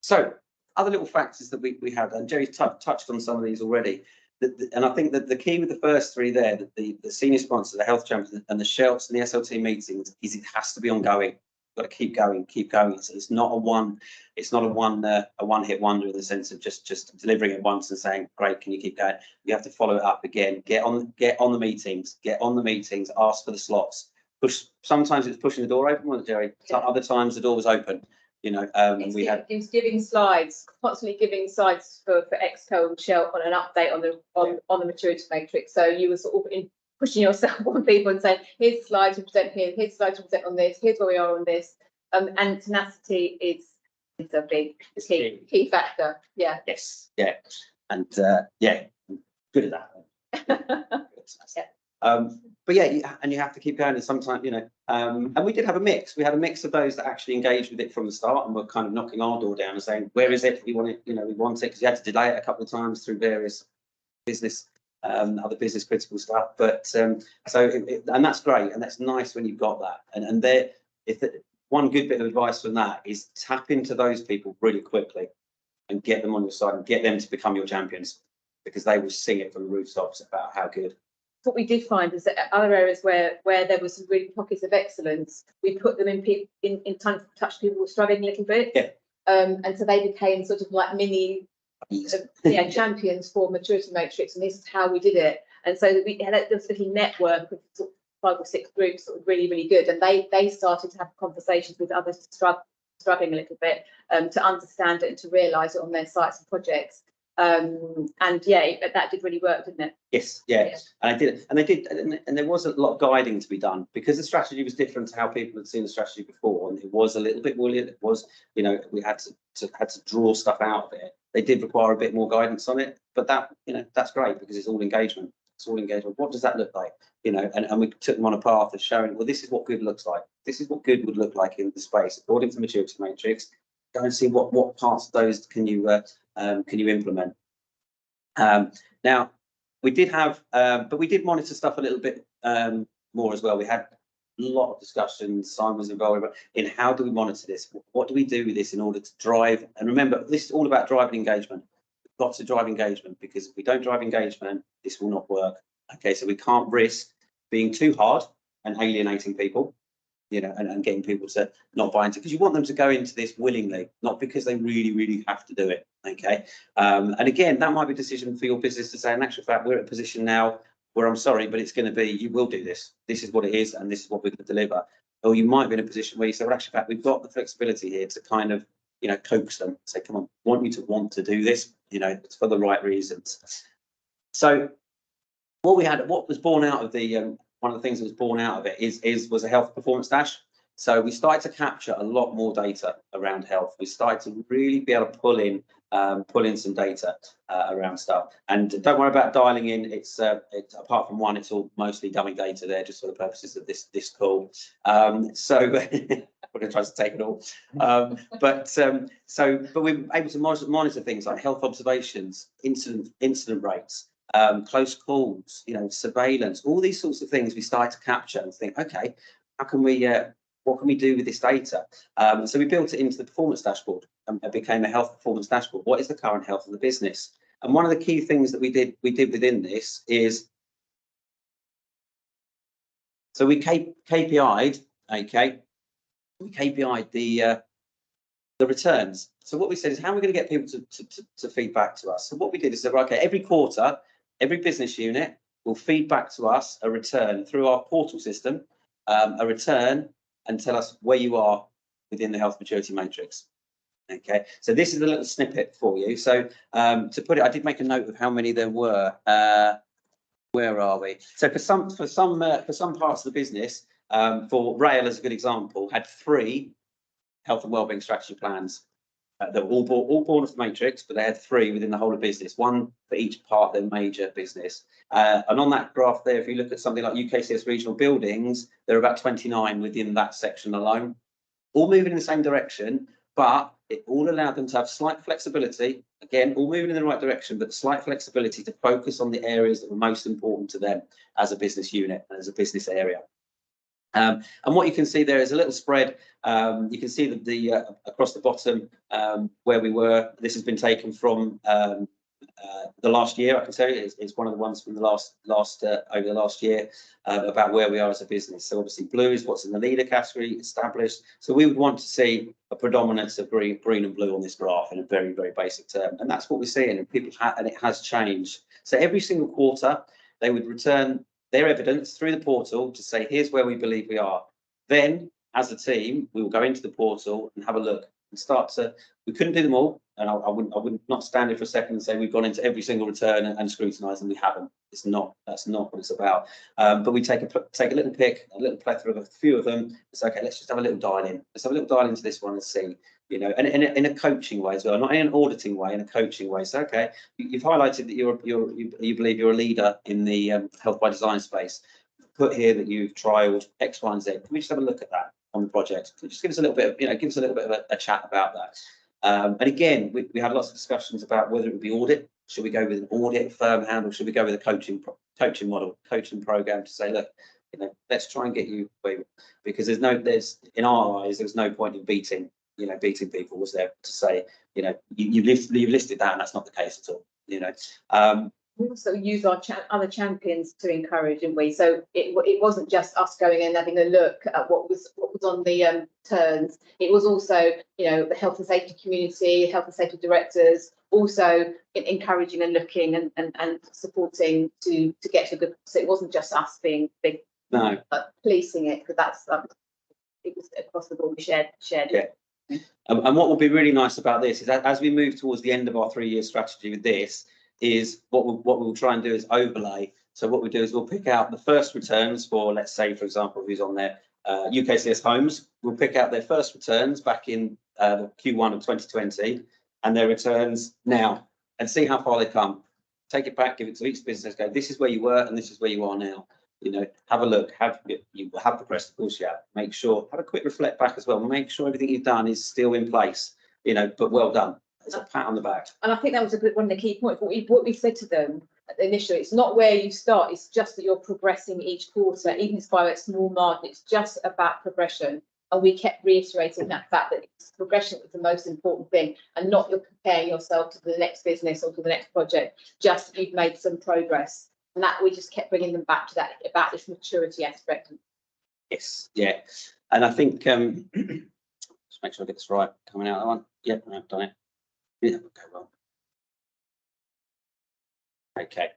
So other little factors that we have, and Jerry touched on some of these already. And I think that the key with the first three there, the senior sponsor, the health champions, and the shelves and the SLT meetings, is it has to be ongoing. You've got to keep going. It's not a one hit wonder in the sense of just delivering it once and saying, great, can you keep going? You have to follow it up again. Get on the meetings. Ask for the slots. Sometimes it's pushing the door open, wasn't it, Jerry? Yeah. Other times the door was open. You know, it's giving slides, constantly giving slides for Exco and Shell on an update on the maturity matrix. So you were sort of pushing yourself on people and saying, here's the slides to present here, here's the slides to present on this, here's where we are on this. And tenacity is a big key factor. Yeah. Yes. Yeah. And yeah, good at that. Yeah. But yeah, and you have to keep going, and sometimes, you know, and we did have a mix. We had a mix of those that actually engaged with it from the start and were kind of knocking our door down and saying, where is it? We want it, you know, we want it, because you had to delay it a couple of times through various business, other business critical stuff. But and that's great, and that's nice when you've got that. And there, one good bit of advice from that is tap into those people really quickly and get them on your side and get them to become your champions, because they will sing it from the rooftops about how good. What we did find is that other areas where there was some really pockets of excellence, we put them in time to touch people who were struggling a little bit. Yeah. And so they became sort of like mini champions for maturity matrix, and this is how we did it. And so we had this little network of sort of 5 or 6 groups that were really, really good, and they started to have conversations with others struggling a little bit to understand it and to realise it on their sites and projects. And yeah, that did really work, didn't it? Yes, yeah. And they did, and there was a lot of guiding to be done, because the strategy was different to how people had seen the strategy before, and it was a little bit woolly. It was, you know, we had to draw stuff out of it. They did require a bit more guidance on it, but that, you know, that's great, because it's all engagement. It's all engagement. What does that look like? You know, and we took them on a path of showing, well, this is what good looks like. This is what good would look like in the space according to maturity matrix. Go and see what parts of those can you implement. Now, we did have, but we did monitor stuff a little bit more as well. We had a lot of discussions. Simon was involved in how do we monitor this? What do we do with this in order to drive? And remember, this is all about driving engagement. We've got to drive engagement, because if we don't drive engagement, this will not work. Okay, so we can't risk being too hard and alienating people, you know, and getting people to not buy into, because you want them to go into this willingly, not because they really, really have to do it. Okay. And again, that might be a decision for your business to say, in actual fact, we're at a position now where I'm sorry, but it's going to be, you will do this. This is what it is, and this is what we're going to deliver. Or you might be in a position where you say, well, actually, in fact, we've got the flexibility here to kind of, you know, coax them, say, come on, I want to do this, you know, it's for the right reasons. So what was born out of the, one of the things that was born out of it was a health performance dash. So we started to capture a lot more data around health. We started to really be able to pull in some data around stuff. And don't worry about dialing in. It's apart from one, it's all mostly dummy data there, just for the purposes of this call. So we're going to try to take it all. But we're able to monitor things like health observations, incident rates, close calls, you know, surveillance, all these sorts of things we started to capture and think, okay, how can we, what can we do with this data? So we built it into the performance dashboard, and it became a health performance dashboard. What is the current health of the business? And one of the key things that we did within this is So we KPI'd, okay, we KPI'd the returns. So what we said is, how are we going to get people to feed back to us? So what we did is said, okay, every quarter, every business unit will feed back to us a return through our portal system, a return, and tell us where you are within the health maturity matrix. Okay, so this is a little snippet for you. So to put it, I did make a note of how many there were. Where are we? So for some parts of the business, for rail as a good example, had 3 health and wellbeing strategy plans. They were all born off the matrix, but they had 3 within the whole of business, 1 for each part of their major business. And on that graph there, if you look at something like UKCS regional buildings, there are about 29 within that section alone, all moving in the same direction, but it all allowed them to have slight flexibility. Again, all moving in the right direction, but slight flexibility to focus on the areas that were most important to them as a business unit and as a business area. And what you can see there is a little spread. You can see the across the bottom where we were. This has been taken from the last year. I can tell you it's one of the ones from the last over the last year about where we are as a business. So obviously blue is what's in the leader category, established. So we would want to see a predominance of green and blue on this graph in a very, very basic term, and that's what we're seeing. And and it has changed. So every single quarter they would return their evidence through the portal to say, here's where we believe we are. Then, as a team, we will go into the portal and have a look and start to. We couldn't do them all, and I would not stand here for a second and say we've gone into every single return and scrutinised them. We haven't. That's not what it's about. But we take a little pick, a little plethora of a few of them. It's okay. Let's just have a little dial in. Let's have a little dial into this one and see. You know, and in a coaching way as well, not in an auditing way, in a coaching way. So, okay, you've highlighted that you believe you're a leader in the health by design space. Put here that you've trialled X, Y, and Z. Can we just have a look at that on the project? Just give us a little bit of, a chat about that. And again, we had lots of discussions about whether it would be audit. Should we go with an audit firm handle? Should we go with a coaching model, coaching program to say, look, you know, let's try and get you, because in our eyes, there's no point in beating people, was there, to say, you know, you've listed that and that's not the case at all, you know. We also use our other champions to encourage, didn't we? So it wasn't just us going and having a look at what was on the turns. It was also, you know, the health and safety community, health and safety directors, also encouraging and looking and supporting to get to a good. So it wasn't just us being big, no, policing it, because that's it was across the board. We shared it. Yeah. And what will be really nice about this is that as we move towards the end of our 3-year strategy with this, is what we'll try and do is overlay. So what we do is we'll pick out the first returns for, let's say, for example, who's on there, UKCS Homes. We'll pick out their first returns back in the Q1 of 2020 and their returns now, and see how far they come. Take it back, give it to each business, go, this is where you were and this is where you are now. You know, have a look, you have the press, of course, yeah. Make sure, have a quick reflect back as well. Make sure everything you've done is still in place, you know, but well done. It's a pat on the back. And I think that was one of the key points. What we said to them initially, it's not where you start, it's just that you're progressing each quarter, even if it's by a small margin, it's just about progression. And we kept reiterating that fact that progression is the most important thing, and not you're comparing yourself to the next business or to the next project, just that you've made some progress. And that we just kept bringing them back to that, about this maturity aspect. Yes, yeah. And I think, just make sure I get this right, coming out of that one. Yep, I've done it. Yeah, okay, well. Okay.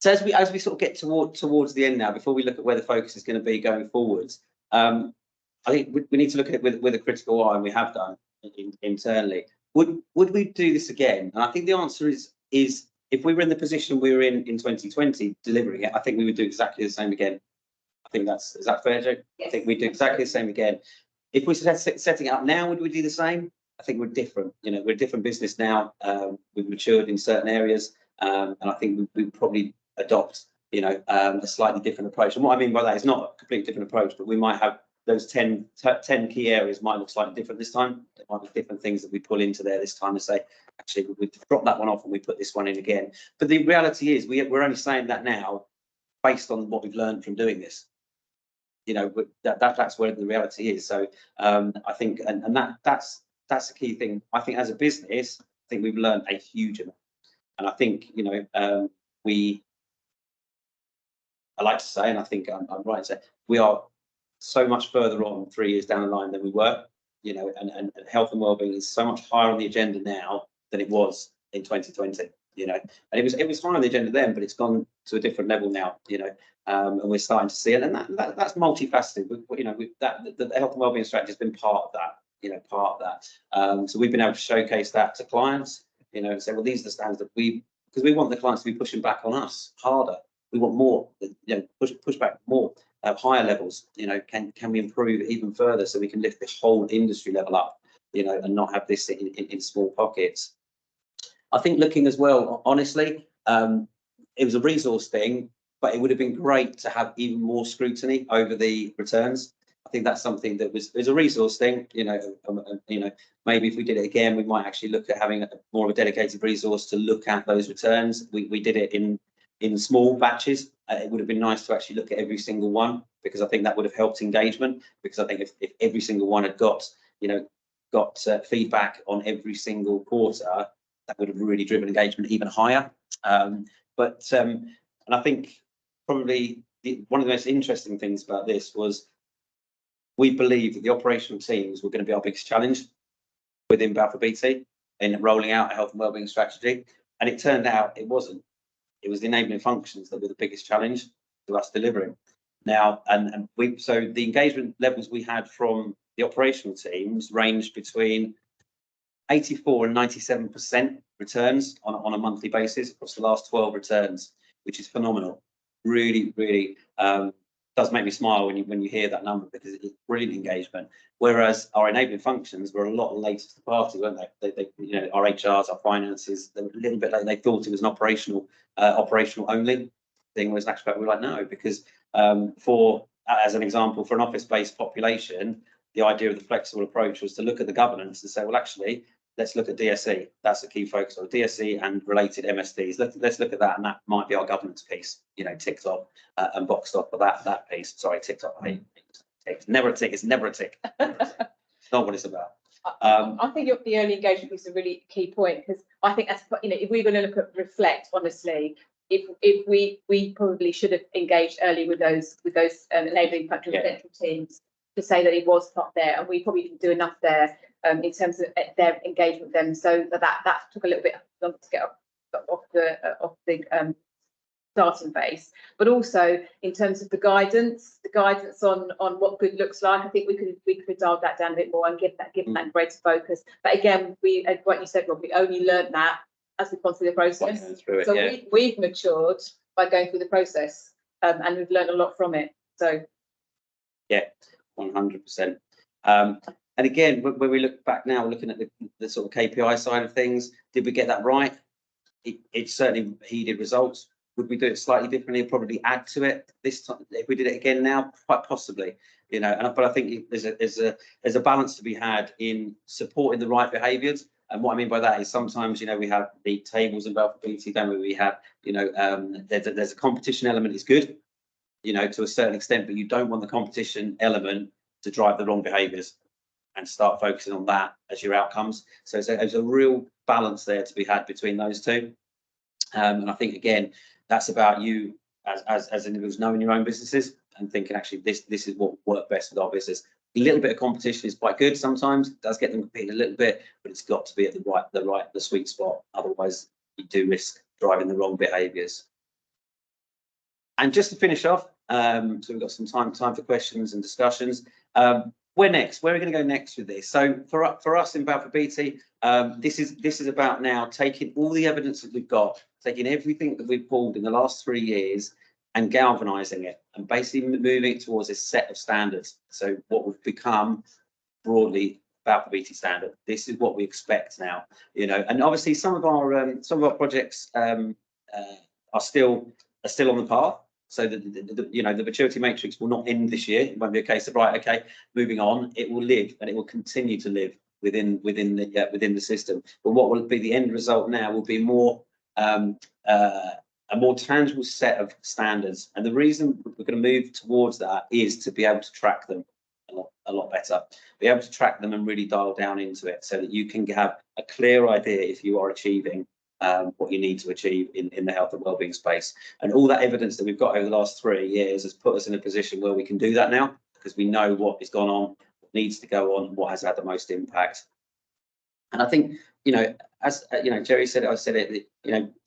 So as we sort of get towards the end now, before we look at where the focus is going to be going forwards, I think we need to look at it with a critical eye, and we have done internally. Would we do this again? And I think the answer is if we were in the position we were in 2020 delivering it, I think we would do exactly the same again. I think is that fair, Joe? Yes. I think we'd do exactly the same again. If we're setting it up now, would we do the same? I think we're different. You know, we're a different business now. We've matured in certain areas, and I think we probably adopt, you know, a slightly different approach. And what I mean by that is not a completely different approach, but we might have those 10 key areas might look slightly different this time. There might be different things that we pull into there this time and say, actually, we've dropped that one off and we put this one in again. But the reality is we're only saying that now based on what we've learned from doing this. You know, that's where the reality is. So I think, and that's the key thing. I think as a business, I think we've learned a huge amount. And I think, you know, I like to say, and I think I'm right to say, we are so much further on 3 years down the line than we were, you know, and health and wellbeing is so much higher on the agenda now than it was in 2020, you know, and it was high on the agenda then, but it's gone to a different level now, you know, and we're starting to see it, and that's multifaceted. You know, the health and wellbeing strategy has been part of that, you know, part of that. So we've been able to showcase that to clients, you know, and say, well, these are the standards that because we want the clients to be pushing back on us harder. We want more, you know, push back more at higher levels. You know, can we improve even further so we can lift the whole industry level up, you know, and not have this in small pockets. I think looking as well, honestly, it was a resource thing, but it would have been great to have even more scrutiny over the returns. I think that's something that was a resource thing, you know, maybe if we did it again, we might actually look at having more of a dedicated resource to look at those returns. We did it in small batches. It would have been nice to actually look at every single one, because I think that would have helped engagement, because I think if every single one had got feedback on every single quarter, that would have really driven engagement even higher. And I think probably one of the most interesting things about this was we believed that the operational teams were going to be our biggest challenge within Balfour Beatty in rolling out a health and wellbeing strategy, and it turned out it wasn't. It was the enabling functions that were the biggest challenge to us delivering. Now, so the engagement levels we had from the operational teams ranged between 84 and 97% returns on a monthly basis across the last 12 returns, which is phenomenal. Really, really does make me smile when you hear that number, because it's brilliant engagement. Whereas our enabling functions were a lot later to the party, weren't they? They you know, our HRs, our finances, they were a little bit late. They thought it was an operational only thing. Whereas in actual fact, we're like, no, because as an example, for an office-based population, the idea of the flexible approach was to look at the governance and say, well, actually, let's look at DSE. That's a key focus on DSE and related MSDs. Let's look at that, and that might be our governance piece. You know, ticked off and boxed off for that piece. Sorry, ticked off. It's never a tick. It's never a tick. It's not what it's about. I think the early engagement is a really key point, because I think that's, you know, if we're going to look at reflect honestly, if we probably should have engaged early with those enabling factor central teams to say that it was not there, and we probably didn't do enough there in terms of their engagement with them, so that took a little bit longer to get off the starting base. But also in terms of the guidance on what good looks like, I think we could have dialed that down a bit more and given that greater focus. But again, what you said, Rob, we only learned that as we've gone through the process. We've matured by going through the process, and we've learned a lot from it. So yeah, 100%. And again, when we look back now, looking at the sort of KPI side of things, did we get that right? It certainly heeded results. Would we do it slightly differently? Probably add to it this time. If we did it again now, quite possibly, you know. But I think there's a balance to be had in supporting the right behaviours. And what I mean by that is sometimes, you know, we have the tables in Balfour Beatty, don't we? We have, you know, there's a competition element is good, you know, to a certain extent, but you don't want the competition element to drive the wrong behaviours and start focusing on that as your outcomes. So there's a real balance there to be had between those two. And I think, again, that's about you as individuals knowing your own businesses and thinking, actually, this is what worked best with our business. A little bit of competition is quite good sometimes. It does get them competing a little bit, but it's got to be at the sweet spot. Otherwise, you do risk driving the wrong behaviours. And just to finish off, so we've got some time for questions and discussions. Where next? Where are we going to go next with this? So for us in Balfour Beatty, this is about now taking all the evidence that we've got, taking everything that we've pulled in the last 3 years and galvanising it and basically moving it towards a set of standards. So what we've become broadly Balfour Beatty standard. This is what we expect now, you know. And obviously some of our projects are still on the path. So the maturity matrix will not end this year. It won't be a case of right, okay, moving on. It will live and it will continue to live within the system. But what will be the end result now will be more a more tangible set of standards. And the reason we're going to move towards that is to be able to track them a lot better. Be able to track them and really dial down into it so that you can have a clear idea if you are achieving what you need to achieve in the health and wellbeing space. And all that evidence that we've got over the last 3 years has put us in a position where we can do that now, because we know what has gone on, what needs to go on, what has had the most impact. And I think, as Jerry said it, I said it,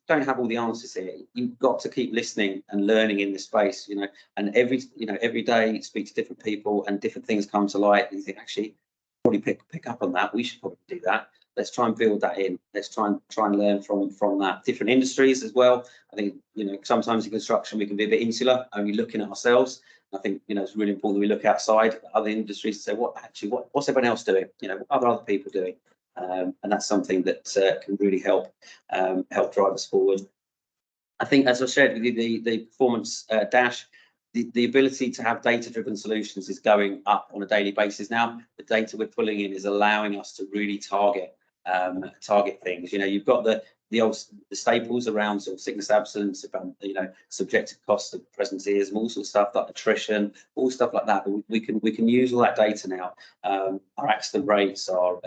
don't have all the answers here. You've got to keep listening and learning in this space, and every day speak to different people and different things come to light. And you think, actually, probably pick up on that. We should probably do that. Let's try and build that in. Let's try and learn from that. Different industries as well. I think, sometimes in construction we can be a bit insular, only looking at ourselves. I think, it's really important that we look outside at other industries and say, what's everyone else doing? What are other people doing? And that's something that can really help drive us forward. I think, as I shared with you, the performance dash, the ability to have data-driven solutions is going up on a daily basis now. The data we're pulling in is allowing us to really target things. You've got the staples around sort of sickness absence, about subjective cost of presenteeism, all sorts of stuff like attrition, all stuff like that. But we can use all that data now. Our accident rates, our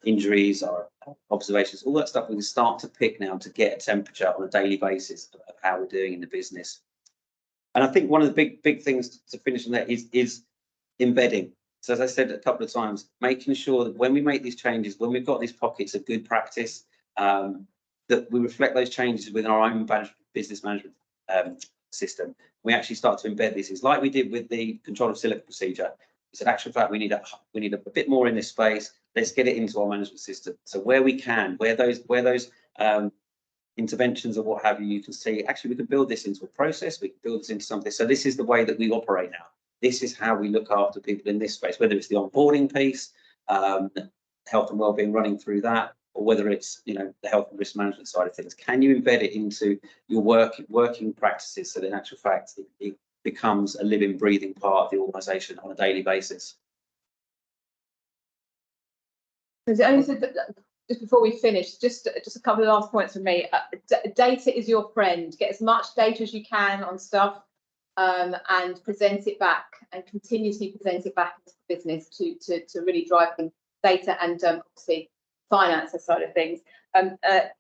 injuries, our observations, all that stuff we can start to pick now to get a temperature on a daily basis of how we're doing in the business. And I think one of the big things to finish on that is embedding. So as I said a couple of times, making sure that when we make these changes, when we've got these pockets of good practice, that we reflect those changes within our own business management system. We actually start to embed these things, like we did with the control of silica procedure. We said, actually, in fact, we need a bit more in this space. Let's get it into our management system. So where we can, where those interventions or what have you, you can see, actually, we can build this into a process. We can build this into something. So this is the way that we operate now. This is how we look after people in this space, whether it's the onboarding piece, health and wellbeing running through that, or whether it's the health and risk management side of things. Can you embed it into your working practices so that in actual fact it becomes a living, breathing part of the organisation on a daily basis? Just before we finish, just a couple of last points from me. Data is your friend. Get as much data as you can on stuff, and present it back, and continuously present it back into the business to really drive the data and obviously finance side of things.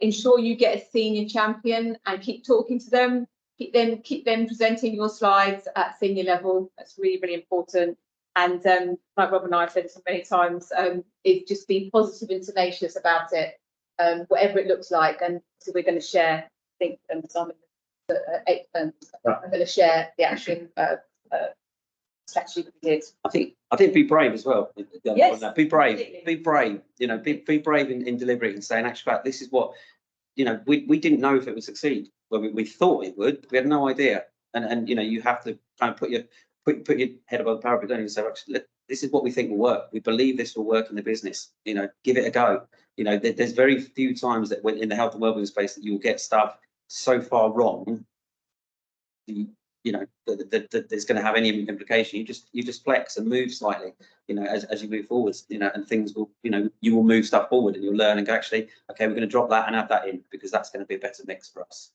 Ensure you get a senior champion and keep talking to them. Keep them presenting your slides at senior level. That's really, really important. And like Rob and I have said so many times, is just be positive and tenacious about it, whatever it looks like. And so we're going to share, I think, Simon, I'm going to share the action strategy that we did. I think be brave as well. Yes, be brave. Absolutely. Be brave. Be brave in delivering and saying, actually, fact, this is what we didn't know if it would succeed. Well, we thought it would. We had no idea. And you have to kind of put your head above the parapet, don't you? So actually, this is what we think will work. We believe this will work in the business. Give it a go. There's very few times that when in the health and wellbeing space that you will get stuff so far wrong, that there's going to have any implication. You just flex and move slightly, as you move forwards, and things will, you will move stuff forward and you'll learn and go, actually, okay, we're going to drop that and add that in because that's going to be a better mix for us.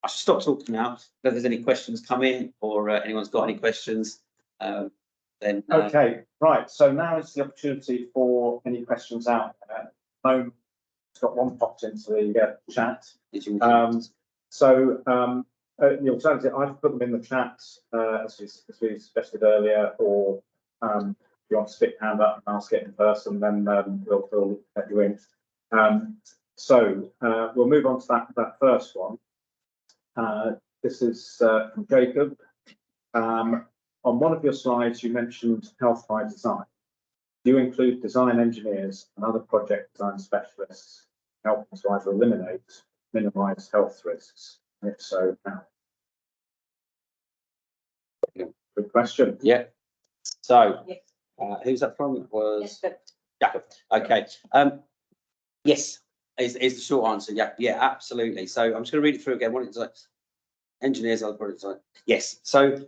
I should stop talking now. If there's any questions come in or anyone's got any questions, then. Okay, right. So now is the opportunity for any questions out there. It's got one popped into the chat. The alternative, I've put them in the chat as we suggested earlier, or if you want to stick your hand up and ask it in person, then we'll let you in. We'll move on to that first one. This is from Jacob. On one of your slides, you mentioned health by design. Do you include design engineers and other project design specialists helping to either minimise health risks? And if so, how? Good question. Yeah. So, who's that from? It was Jacob. Okay. Yes, is the short answer. Yeah, absolutely. So I'm just going to read it through again. What it's like, engineers, other project design. Yes. So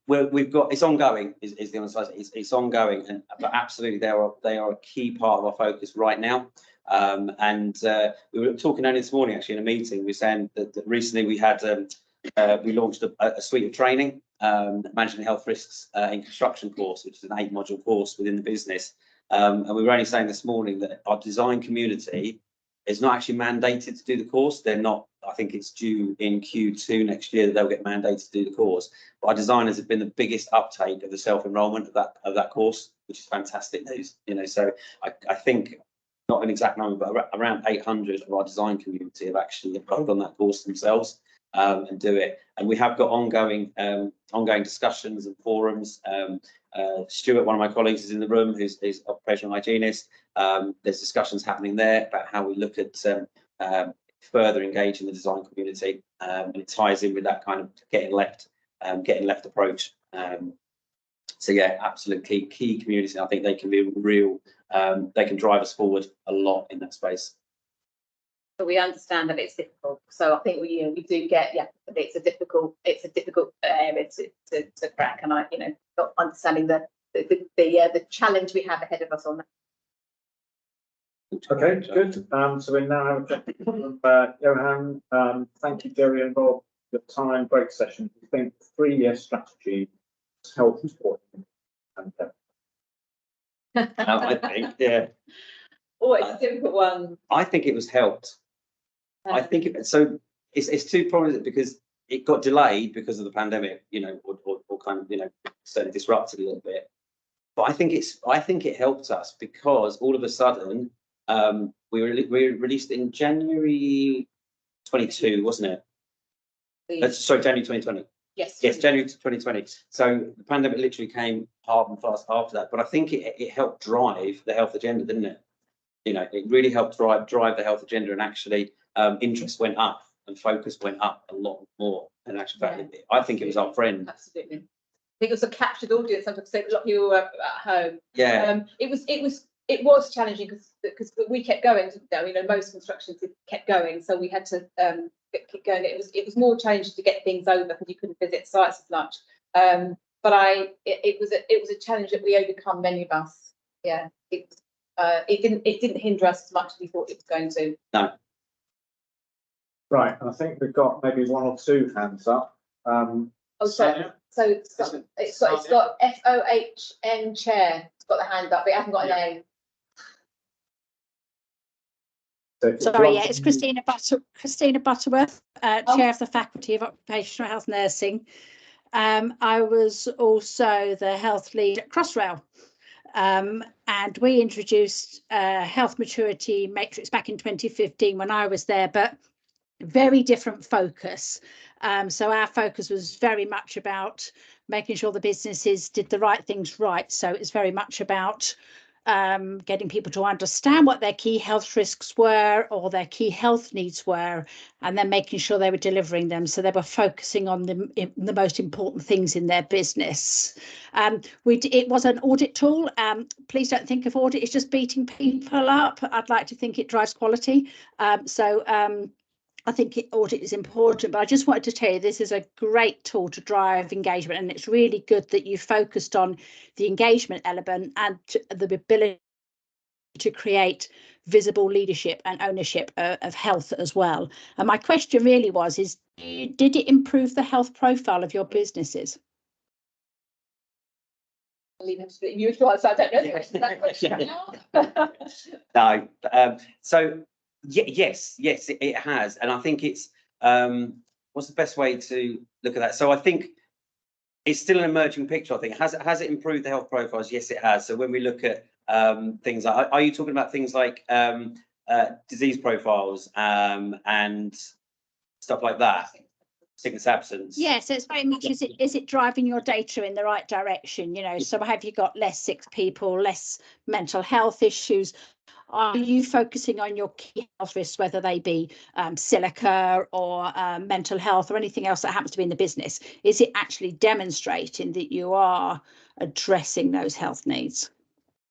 we've got, it's ongoing. Is the answer? It's ongoing, but absolutely they are a key part of our focus right now. And we were talking only this morning, actually, in a meeting. We were saying that recently we had we launched a suite of training, managing health risks in construction course, which is an 8-module course within the business. And we were only saying this morning that our design community it's not actually mandated to do the course. They're not, I think it's due in Q2 next year that they'll get mandated to do the course. But our designers have been the biggest uptake of the self-enrollment of that course, which is fantastic news. You know, so I think, not an exact number, but around 800 of our design community have actually enrolled on that course themselves and do it. And we have got ongoing discussions and forums. Stuart, one of my colleagues, is in the room, who's occupational hygienist. There's discussions happening there about how we look at further engaging the design community, and it ties in with that kind of getting left approach. So yeah, absolutely key community. I think they can be real. They can drive us forward a lot in that space. But we understand that it's difficult. So I think we do get, it's a difficult area to crack, and not understanding the challenge we have ahead of us on that. Okay, good. So we now have a question from Johan. Thank you, Jerry and Rob, for the time. Great session. I think 3-year strategy has helped support and I think, yeah. Oh, it's a difficult one. I think it was helped. I think it's two problems, because it got delayed because of the pandemic, or kind of, certainly disrupted a little bit. But I think it helped us, because all of a sudden we released in January 22, wasn't it? Sorry, January 2020. Yes, January 2020. So the pandemic literally came hard and fast after that. But I think it helped drive the health agenda, didn't it? It really helped drive the health agenda, and actually interest went up and focus went up a lot more. And actually, I think it was our friend. Absolutely. I think it was a captured audience. Sometimes a lot of people were at home. Yeah. It was challenging because we kept going. Most constructions kept going, so we had to keep going. It was more challenging to get things over because you couldn't visit sites as much. But it was a challenge that we overcome, many of us. Yeah. It didn't hinder us as much as we thought it was going to. No. Right, and I think we've got maybe 1 or 2 hands up. So it's got FOHN chair. It's got the hand up, but it hasn't got a name. Sorry, yeah, it's Christina Butterworth, Chair of the Faculty of Occupational Health Nursing. I was also the health lead at Crossrail, and we introduced health maturity matrix back in 2015 when I was there, but very different focus. So our focus was very much about making sure the businesses did the right things right. So it's very much about getting people to understand what their key health risks were or their key health needs were, and then making sure they were delivering them. So they were focusing on the most important things in their business. It was an audit tool. Please don't think of audit as just beating people up. I'd like to think it drives quality. I think audit is important, but I just wanted to tell you this is a great tool to drive engagement, and it's really good that you focused on the engagement element and the ability to create visible leadership and ownership of health as well. And my question really was, did it improve the health profile of your businesses? I'll leave him to you as well, so I don't know the answer to that question. No. So yes, it has, and I think it's what's the best way to look at that? So I think it's still an emerging picture. I think has it improved the health profiles? Yes, it has. So when we look at things like, are you talking about things like disease profiles and stuff like that? Sickness absence. Yes, it's very much, is it driving your data in the right direction? So have you got less sick people, less mental health issues? Are you focusing on your key health risks, whether they be silica or mental health or anything else that happens to be in the business? Is it actually demonstrating that you are addressing those health needs?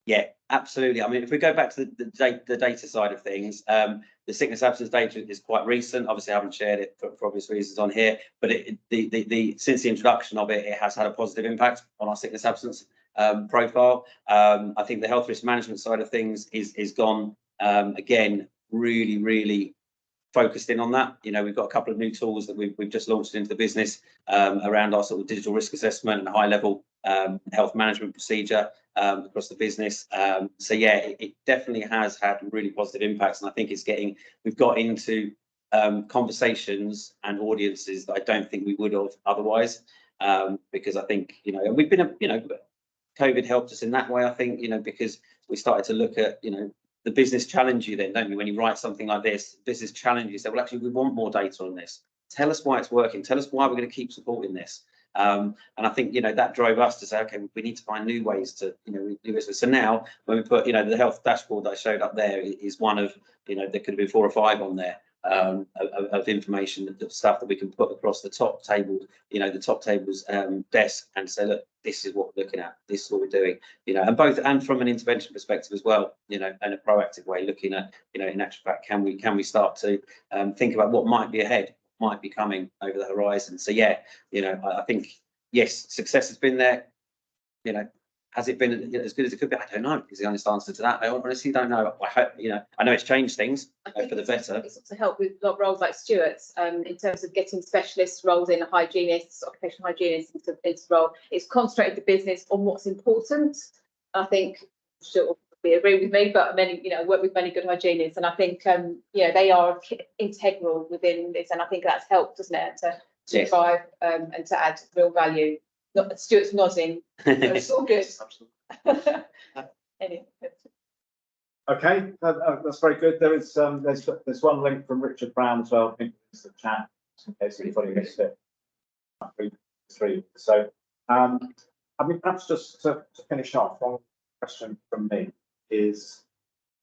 Yeah, absolutely. I mean, if we go back to the data side of things, the sickness absence data is quite recent. Obviously, I haven't shared it for obvious reasons on here, but since the introduction of it, it has had a positive impact on our sickness absence profile. I think the health risk management side of things is gone again, really focused in on that. We've got a couple of new tools that we've just launched into the business around our sort of digital risk assessment and high level health management procedure. across the business. So yeah, it definitely has had really positive impacts, and I think we've got into conversations and audiences that I don't think we would have otherwise, because I think, we've been, COVID helped us in that way, I think, because we started to look at, the business challenge you then, don't you? When you write something like this, business challenge you say, well, actually, we want more data on this. Tell us why it's working. Tell us why we're going to keep supporting this. And I think, that drove us to say, okay, we need to find new ways to, do this. So now when we put, the health dashboard that I showed up there is one of, there could have been 4 or 5 on there. Of information, the stuff that we can put across the top table, the top table's desk, and say, look, this is what we're looking at, this is what we're doing, and from an intervention perspective as well, in a proactive way, looking at, in actual fact, can we start to think about what might be ahead, might be coming over the horizon. So yeah, I think, yes, success has been there. Has it been as good as it could be? I don't know, is the honest answer to that. I honestly don't know. I hope, I know it's changed things for the better. It's also helped with roles like Stuart's, in terms of getting specialist roles in, hygienists, occupational hygienists into role. It's concentrated the business on what's important. I think she'll agree with me, but many, I work with many good hygienists, and I think, they are integral within this, and I think that's helped, doesn't it, to Yes. drive and to add real value. Not Stuart's nodding. It's all good. Anyway. Okay, that's very good. There's one link from Richard Brown as well in the chat, in case anybody missed it. 3. So, perhaps just to finish off, one question from me is,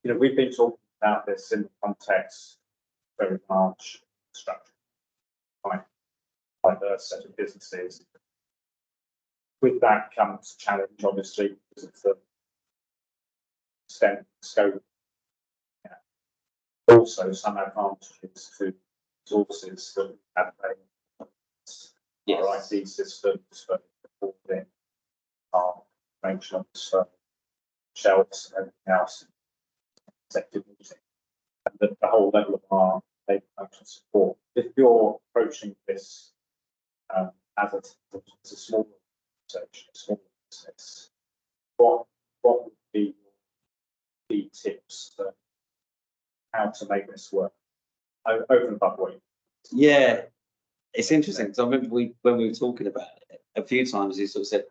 we've been talking about this in the context of a very large structure, quite diverse set of businesses. With that comes challenge, obviously, because of the extent, scope, also some advantages to resources that we have our IT systems for reporting, our arrangements for shelves and everything else, executive meeting, and the whole level of our data function support. If you're approaching this as a small small business, what would be your key tips for how to make this work over and above what you? Yeah, it's interesting because I remember when we were talking about it a few times, you sort of said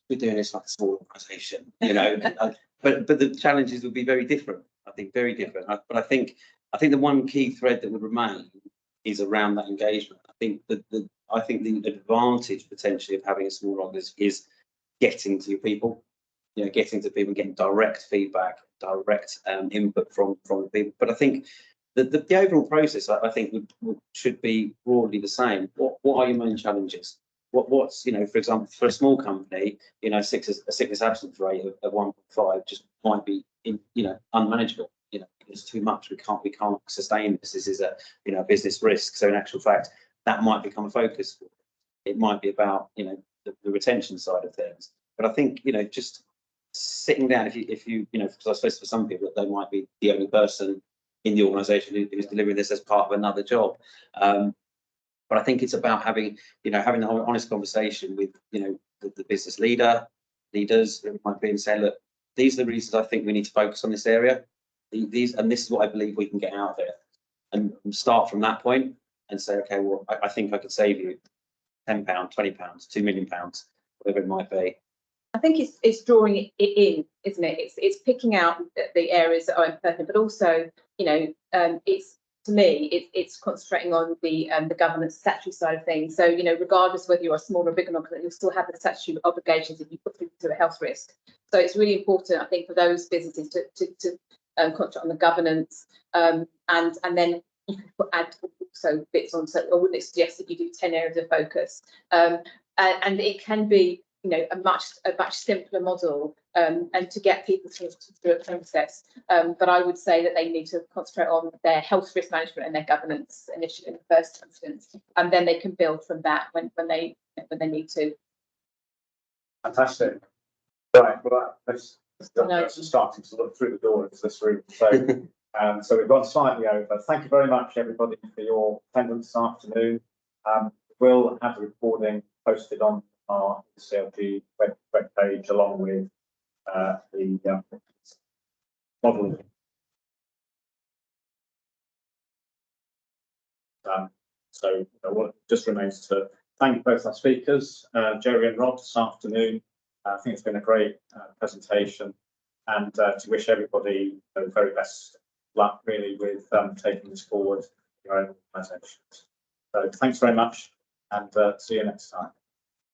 we're doing this like a small organisation, but the challenges would be very different. I think very different. But I think the one key thread that would remain is around that engagement. I think the advantage potentially of having a small office is getting to your people, getting to people, getting direct feedback, direct input from the people. But I think the overall process, I think, should be broadly the same. What are your main challenges? What's for example, for a small company, a sickness absence rate of 1.5 just might be unmanageable. It's too much. We can't sustain this. This is a business risk. So in actual fact, that might become a focus. It might be about the retention side of things. But I think just sitting down, if you because I suppose for some people they might be the only person in the organisation who's delivering this as part of another job. But I think it's about having an honest conversation with the business leaders who might be and say, look, these are the reasons I think we need to focus on this area. This is what I believe we can get out of it, and start from that point and say, okay, well, I think I could save you £10, £20, £2 million, whatever it might be. I think it's drawing it in, isn't it? It's picking out the areas that are imperfect, but also, to me, it's concentrating on the governance statutory side of things. So, regardless whether you're a small or bigger organization, you'll still have the statutory obligations if you put through to a health risk. So it's really important, I think, for those businesses to concentrate on the governance, and then you can add also bits on. So I wouldn't suggest that you do 10 areas of focus, and it can be a much simpler model, and to get people through a process. But I would say that they need to concentrate on their health risk management and their governance initiative in the first instance, and then they can build from that when they need to. Fantastic. Right. Well, that's starting to look through the door into this room. So, so we've gone slightly over. Thank you very much, everybody, for your attendance this afternoon. We'll have the recording posted on our HCLG web page, along with the model. So what just remains to thank both our speakers, Jerry and Rob, this afternoon. I think it's been a great presentation, and to wish everybody the very best luck really with taking this forward in your own organisations. So thanks very much, and see you next time.